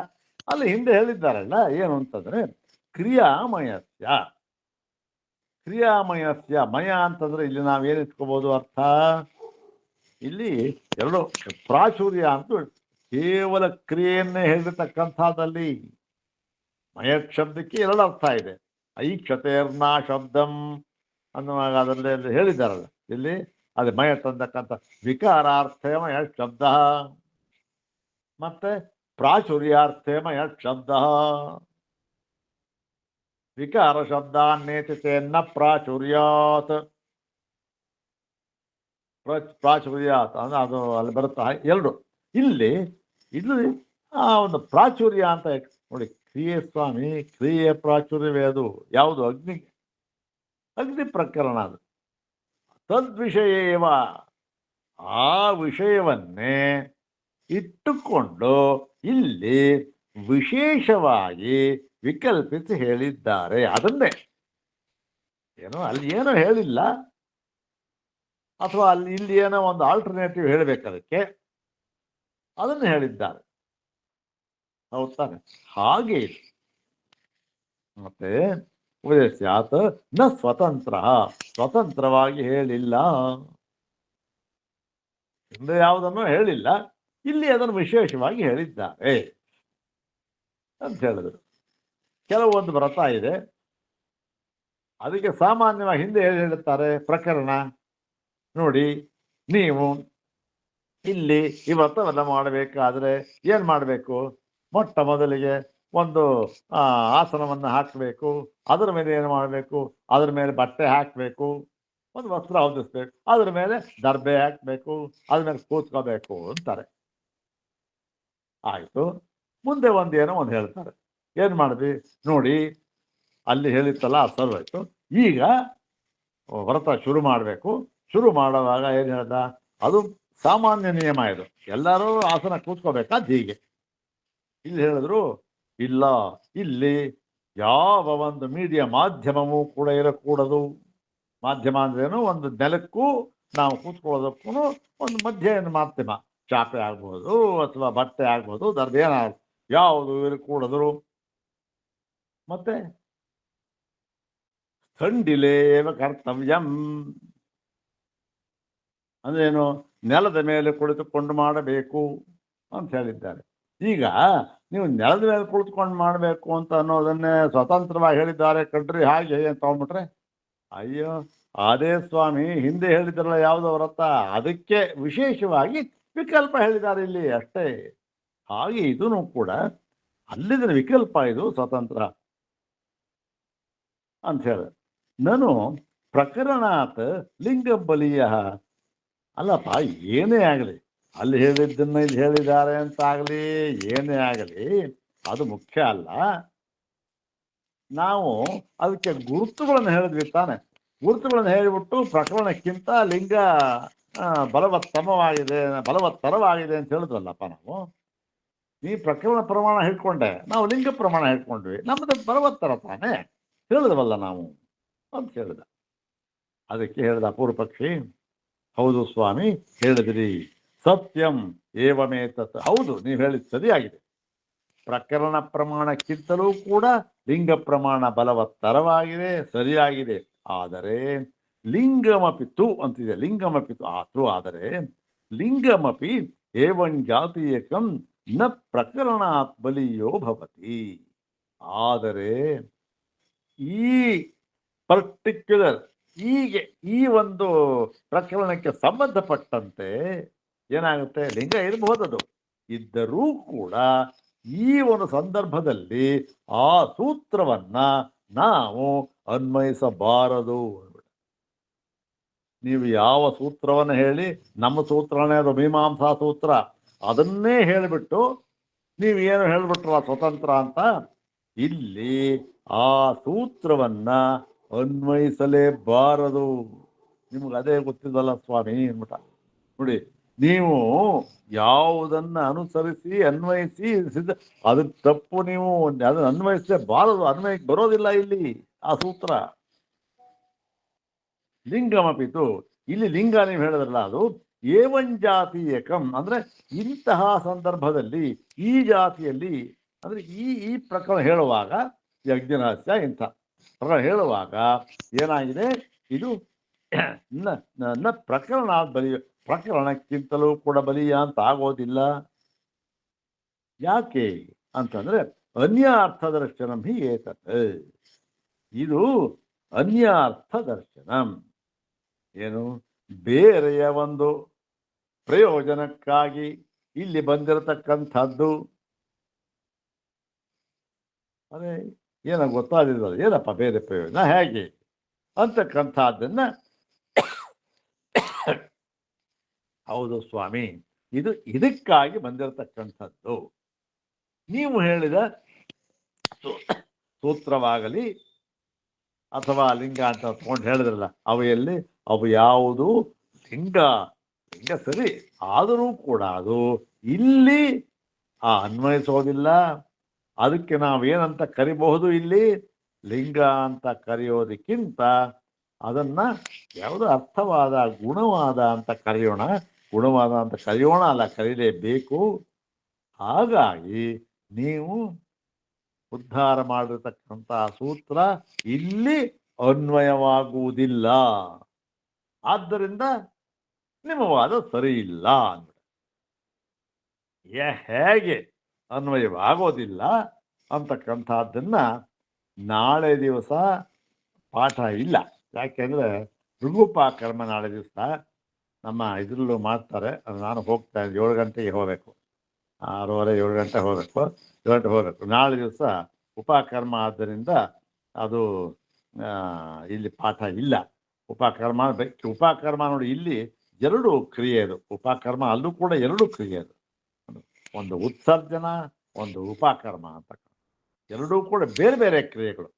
ಅಲ್ಲಿ ಹಿಂದೆ ಹೇಳಿದ್ದಾರಲ್ಲ, ಏನು ಅಂತಂದ್ರೆ ಕ್ರಿಯಾಮಯಸ್ಯ. ಮಯ ಅಂತಂದ್ರೆ ಇಲ್ಲಿ ನಾವೇನು ಇಟ್ಕೋಬಹುದು ಅರ್ಥ, ಇಲ್ಲಿ ಎರಡು ಪ್ರಾಚುರ್ಯ ಅಂತ ಕೇವಲ ಕ್ರಿಯೆಯನ್ನೇ ಹೇಳಿರ್ತಕ್ಕಂಥದ್ದಲ್ಲಿ ಮಯ ಶಬ್ದಕ್ಕೆ 2 ಅರ್ಥ ಇದೆ. ಐಕ್ಷತೆರ್ನಾ ಶಬ್ದಂ ಅನ್ನುವಾಗ ಅದರಲ್ಲಿ ಹೇಳಿದ್ದಾರಲ್ಲ, ಇಲ್ಲಿ ಅದು ಮಯ ತಂದಕ್ಕಂಥ ವಿಕಾರಾರ್ಥಮಯ ಶಬ್ದ, ಮತ್ತೆ ಪ್ರಾಚುರ್ಯಾರ್ಥಮಯ ಶಬ್ದ. ವಿಕಾರ ಶಬ್ದಾನ್ನೇತಿ ಚೇನ್ನ ಪ್ರಾಚುರ್ಯಾತ್, ಪ್ರಾಚುರ್ಯಾತ್ ಅಂದ್ರೆ ಅದು ಅಲ್ಲಿ ಬರುತ್ತಾ 2. ಇಲ್ಲಿ ಆ ಒಂದು ಪ್ರಾಚುರ್ಯ ಅಂತ ನೋಡಿ, ಕ್ರಿಯೆ ಸ್ವಾಮಿ, ಕ್ರಿಯೆ ಪ್ರಾಚುರ್ಯವೇ. ಅದು ಯಾವುದು, ಅಗ್ನಿ ಪ್ರಕರಣ. ಅದು ತದ್ವಿಷಯೇವ, ಆ ವಿಷಯವನ್ನೇ ಇಟ್ಟುಕೊಂಡು ಇಲ್ಲಿ ವಿಶೇಷವಾಗಿ ವಿಕಲ್ಪಿಸಿ ಹೇಳಿದ್ದಾರೆ. ಅದನ್ನೇ ಅಲ್ಲಿ ಏನೋ ಹೇಳಿಲ್ಲ, ಅಥವಾ ಇಲ್ಲಿ ಏನೋ ಒಂದು ಆಲ್ಟರ್ನೇಟಿವ್ ಹೇಳಬೇಕದಕ್ಕೆ, ಅದನ್ನು ಹೇಳಿದ್ದಾರೆ. ಹೌದು ತಾನೆ? ಹಾಗೆ ಮತ್ತೆ ಉಪದೇಶ್ಯಾತ್ ನ ಸ್ವತಂತ್ರ, ಸ್ವತಂತ್ರವಾಗಿ ಹೇಳಿಲ್ಲ. ಹಿಂದೆ ಯಾವುದನ್ನು ಹೇಳಿಲ್ಲ, ಇಲ್ಲಿ ಅದನ್ನು ವಿಶೇಷವಾಗಿ ಹೇಳಿದ್ದಾರೆ ಅಂತ ಹೇಳಿದ್ರು. ಕೆಲವೊಂದು ವ್ರತ ಇದೆ, ಅದಕ್ಕೆ ಸಾಮಾನ್ಯವಾಗಿ ಹಿಂದೆ ಹೇಳುತ್ತಾರೆ ಪ್ರಕರಣ ನೋಡಿ, ನೀವು ಇಲ್ಲಿ ಈ ವ್ರತವೆಲ್ಲ ಮಾಡಬೇಕಾದ್ರೆ ಏನು ಮಾಡಬೇಕು, ಮೊಟ್ಟ ಮೊದಲಿಗೆ ಒಂದು ಆಸನವನ್ನು ಹಾಕಬೇಕು, ಅದರ ಮೇಲೆ ಏನು ಮಾಡಬೇಕು, ಅದರ ಮೇಲೆ ಬಟ್ಟೆ ಹಾಕಬೇಕು, ಒಂದು ವಸ್ತ್ರ ಹೊದಿಸ್ಬೇಕು, ಅದ್ರ ಮೇಲೆ ದರ್ಬೆ ಹಾಕಬೇಕು, ಅದ್ರ ಮೇಲೆ ಕೂತ್ಕೋಬೇಕು ಅಂತಾರೆ. ಆಯಿತು. ಮುಂದೆ ಒಂದೇನೋ ಒಂದು ಹೇಳ್ತಾರೆ, ಏನು ಮಾಡಿದ್ವಿ ನೋಡಿ, ಅಲ್ಲಿ ಹೇಳಿತ್ತಲ್ಲ ಅದು ಸರ್ವಾಯ್ತು, ಈಗ ವ್ರತ ಶುರು ಮಾಡಬೇಕು. ಶುರು ಮಾಡುವಾಗ ಏನು ಹೇಳ್ದ, ಅದು ಸಾಮಾನ್ಯ ನಿಯಮ, ಇದು ಎಲ್ಲರೂ ಆಸನ ಕೂತ್ಕೋಬೇಕಾದ ಹೀಗೆ. ಇಲ್ಲಿ ಹೇಳಿದ್ರು ಇಲ್ಲ, ಇಲ್ಲಿ ಯಾವ ಒಂದು ಮೀಡಿಯಾ ಮಾಧ್ಯಮವೂ ಕೂಡ ಇರಕೂಡದು. ಮಾಧ್ಯಮ ಅಂದ್ರೇನು, ಒಂದು ನೆಲಕ್ಕೂ ನಾವು ಕೂತ್ಕೊಳ್ಳೋದಕ್ಕೂ ಒಂದು ಮಧ್ಯ ಮಾಧ್ಯಮ, ಚಾಪೆ ಆಗ್ಬೋದು ಅಥವಾ ಬಟ್ಟೆ ಆಗ್ಬೋದು, ದರ್ದೇನ ಯಾವುದು ಇರಕೂಡದು. ಮತ್ತೆ ಸ್ಥಂಡಿಲೇವ ಕರ್ತವ್ಯಂ ಅಂದ್ರೇನು, ನೆಲದ ಮೇಲೆ ಕುಳಿತುಕೊಂಡು ಮಾಡಬೇಕು ಅಂತ ಹೇಳಿದ್ದಾರೆ. ಈಗ ನೀವು ನೆಲದ ಮೇಲೆ ಕುಳಿತುಕೊಂಡು ಮಾಡಬೇಕು ಅಂತ ಅನ್ನೋದನ್ನೇ ಸ್ವತಂತ್ರವಾಗಿ ಹೇಳಿದ್ದಾರೆ ಕಣ್ರಿ, ಹಾಗೆ ಅಂತ ತಗೊಂಡ್ಬಿಟ್ರೆ ಅಯ್ಯೋ ಅದೇ ಸ್ವಾಮಿ ಹಿಂದೆ ಹೇಳಿದ್ರಲ್ಲ ಯಾವುದೋ ವ್ರತ, ಅದಕ್ಕೆ ವಿಶೇಷವಾಗಿ ವಿಕಲ್ಪ ಹೇಳಿದ್ದಾರೆ ಇಲ್ಲಿ ಅಷ್ಟೇ. ಹಾಗೆ ಇದೂ ಕೂಡ ಅಲ್ಲಿದ್ರೆ ವಿಕಲ್ಪ, ಇದು ಸ್ವತಂತ್ರ ಅಂತ ಹೇಳ. ನಾನು ಪ್ರಕರಣಾತ್ ಲಿಂಗ ಬಲಿಯ, ಅಲ್ಲಪ್ಪ ಏನೇ ಆಗಲಿ, ಅಲ್ಲಿ ಹೇಳಿದ್ದನ್ನ ಇಲ್ಲಿ ಹೇಳಿದ್ದಾರೆ ಅಂತ ಆಗಲಿ, ಏನೇ ಆಗಲಿ ಅದು ಮುಖ್ಯ ಅಲ್ಲ. ನಾವು ಅದಕ್ಕೆ ಗುರುತುಗಳನ್ನು ಹೇಳಿದ್ವಿ ತಾನೆ. ಗುರುತುಗಳನ್ನು ಹೇಳಿಬಿಟ್ಟು ಪ್ರಕರಣಕ್ಕಿಂತ ಲಿಂಗ ಬಲವತ್ತರವಾಗಿದೆ ಅಂತ ಹೇಳಿದ್ವಲ್ಲಪ್ಪ ನಾವು. ನೀ ಪ್ರಕರಣ ಪ್ರಮಾಣ ಹೇಳ್ಕೊಂಡೆ, ನಾವು ಲಿಂಗ ಪ್ರಮಾಣ ಹೇಳ್ಕೊಂಡ್ವಿ, ನಮ್ಮದು ಬಲವತ್ತರ ತಾನೇ ಹೇಳಿದ್ವಲ್ಲ ನಾವು ಅಂತ ಹೇಳಿದ. ಅದಕ್ಕೆ ಹೇಳಿದ ಪೂರ್ವ ಪಕ್ಷಿ, ಹೌದು ಸ್ವಾಮಿ ಹೇಳಿದ್ರಿ, ಸತ್ಯಂ ಏವಮೇತತ್, ಹೌದು ನೀವು ಹೇಳಿದ ಸರಿಯಾಗಿದೆ. ಪ್ರಕರಣ ಪ್ರಮಾಣಕ್ಕಿಂತಲೂ ಕೂಡ ಲಿಂಗ ಪ್ರಮಾಣ ಬಲವತ್ತರವಾಗಿದೆ, ಸರಿಯಾಗಿದೆ. ಆದರೆ ಲಿಂಗಮಪಿತು ಅಂತಿದೆ, ಲಿಂಗಮಪಿತು ಆತು, ಆದರೆ ಲಿಂಗಮಪಿ ಏವಂ ಜಾತೀಯಕಂ ನ ಪ್ರಕರಣಾತ್ ಬಲಿಯೋ ಭವತಿ. ಆದರೆ ಈ ಪರ್ಟಿಕ್ಯುಲರ್ ಈ ಒಂದು ಪ್ರಕರಣಕ್ಕೆ ಸಂಬಂಧಪಟ್ಟಂತೆ ಏನಾಗುತ್ತೆ, ಲಿಂಗ ಇರಬಹುದದು, ಇದ್ದರೂ ಕೂಡ ಈ ಒಂದು ಸಂದರ್ಭದಲ್ಲಿ ಆ ಸೂತ್ರವನ್ನ ನಾವು ಅನ್ವಯಿಸಬಾರದು. ನೀವು ಯಾವ ಸೂತ್ರವನ್ನು ಹೇಳಿ, ನಮ್ಮ ಸೂತ್ರನೇ ಅದು ಮೀಮಾಂಸಾ ಸೂತ್ರ, ಅದನ್ನೇ ಹೇಳಿಬಿಟ್ಟು ನೀವೇನು ಹೇಳ್ಬಿಟ್ರಲ್ಲ ಸ್ವತಂತ್ರ ಅಂತ, ಇಲ್ಲಿ ಆ ಸೂತ್ರವನ್ನ ಅನ್ವಯಿಸಲೇಬಾರದು. ನಿಮ್ಗೆ ಅದೇ ಗೊತ್ತಿದ್ದಲ್ಲ ಸ್ವಾಮಿ ಅನ್ಬಿಟ್ಟ. ನೋಡಿ, ನೀವು ಯಾವುದನ್ನ ಅನುಸರಿಸಿ ಅನ್ವಯಿಸಿ ಅದು ತಪ್ಪು, ನೀವು ಅದನ್ನ ಅನ್ವಯಿಸಲೇಬಾರದು, ಅನ್ವಯಕ್ಕೆ ಬರೋದಿಲ್ಲ ಇಲ್ಲಿ ಆ ಸೂತ್ರ. ಲಿಂಗಮಪಿತು, ಇಲ್ಲಿ ಲಿಂಗ ನೀವು ಹೇಳಿದ್ರಲ್ಲ, ಅದು ಏವಂಜಾತೀಯಕಂ ಅಂದ್ರೆ ಇಂತಹ ಸಂದರ್ಭದಲ್ಲಿ ಈ ಜಾತಿಯಲ್ಲಿ, ಅಂದ್ರೆ ಈ ಪ್ರಕರಣ ಹೇಳುವಾಗ, ಯಜ್ಞರಹಸ್ಯ ಇಂಥ ಪ್ರಕರಣ ಹೇಳುವಾಗ ಏನಾಗಿದೆ, ಇದು ನ ಪ್ರಕರಣ ಬಲಿಯ, ಪ್ರಕರಣಕ್ಕಿಂತಲೂ ಕೂಡ ಬಲಿಯ ಅಂತ ಆಗೋದಿಲ್ಲ. ಯಾಕೆ ಅಂತಂದ್ರೆ ಅನ್ಯಾರ್ಥ ದರ್ಶನಂ ಹಿ ಏತತ್, ಇದು ಅನ್ಯಾರ್ಥ ದರ್ಶನಂ. ಏನು, ಬೇರೆಯ ಒಂದು ಪ್ರಯೋಜನಕ್ಕಾಗಿ ಇಲ್ಲಿ ಬಂದಿರತಕ್ಕಂಥದ್ದು. ಅದೇ ಏನ ಗೊತ್ತಾದಿಲ್ಲ, ಏನಪ್ಪ ಬೇರೆ ಪ್ರಯೋಜನ ಹೇಗೆ ಅಂತಕ್ಕಂಥದ್ದನ್ನ ಹೌದು ಸ್ವಾಮಿ, ಇದು ಇದಕ್ಕಾಗಿ ಬಂದಿರತಕ್ಕಂಥದ್ದು. ನೀವು ಹೇಳಿದ ಸೂತ್ರವಾಗಲಿ ಅಥವಾ ಲಿಂಗ ಅಂತ ತಗೊಂಡು ಹೇಳಿದ್ರಲ್ಲ, ಅವು ಯಾವುದು ಲಿಂಗ ಸರಿ, ಆದರೂ ಕೂಡ ಅದು ಇಲ್ಲಿ ಅನ್ವಯಿಸೋದಿಲ್ಲ. ಅದಕ್ಕೆ ನಾವೇನಂತ ಕರಿಬಹುದು, ಇಲ್ಲಿ ಲಿಂಗ ಅಂತ ಕರೆಯೋದಕ್ಕಿಂತ ಅದನ್ನ ಯಾವುದೋ ಅರ್ಥವಾದ ಗುಣವಾದ ಅಂತ ಕರೆಯೋಣ. ಗುಣವಾದ ಅಂತ ಕರೆಯೋಣ, ಅಲ್ಲ ಕರೀಲೇಬೇಕು. ಹಾಗಾಗಿ ನೀವು ಉದ್ಧಾರ ಮಾಡಿರ್ತಕ್ಕಂತಹ ಸೂತ್ರ ಇಲ್ಲಿ ಅನ್ವಯವಾಗುವುದಿಲ್ಲ. ಆದ್ದರಿಂದ ನಿಮ್ಮ ವಾದ ಸರಿ ಇಲ್ಲ ಅಂದ್ಬಿಟ್ಟು ಹೇಗೆ ಅನ್ವಯವಾಗೋದಿಲ್ಲ ಅಂತಕ್ಕಂಥದ್ದನ್ನ ನಾಳೆ ದಿವಸ ಪಾಠ ಇಲ್ಲ. ಯಾಕೆಂದ್ರೆ ಋಗುಪಾಕರ್ಮ ನಾಳೆ ದಿವಸ ನಮ್ಮ ಇದ್ರಲ್ಲೂ ಮಾಡ್ತಾರೆ. ನಾನು ಹೋಗ್ತಾ 7 ಗಂಟೆಗೆ ಹೋಗಬೇಕು, 6:30 7 ಗಂಟೆ ಹೋಗಬೇಕು, 7 ಗಂಟೆ ಹೋಗಬೇಕು. ನಾಳೆ ದಿವಸ ಉಪಕರ್ಮ ಆದ್ದರಿಂದ ಅದು ಇಲ್ಲಿ ಪಾಠ ಇಲ್ಲ. ಉಪಕರ್ಮ ನೋಡಿ, ಇಲ್ಲಿ 2 ಕ್ರಿಯೆ ಅದು. ಉಪಕರ್ಮ ಅಲ್ಲೂ ಕೂಡ 2 ಕ್ರಿಯೆ ಅದು. ಒಂದು ಉತ್ಸರ್ಜನ, ಒಂದು ಉಪಕರ್ಮ ಅಂತ. ಎರಡೂ ಕೂಡ ಬೇರೆ ಬೇರೆ ಕ್ರಿಯೆಗಳು.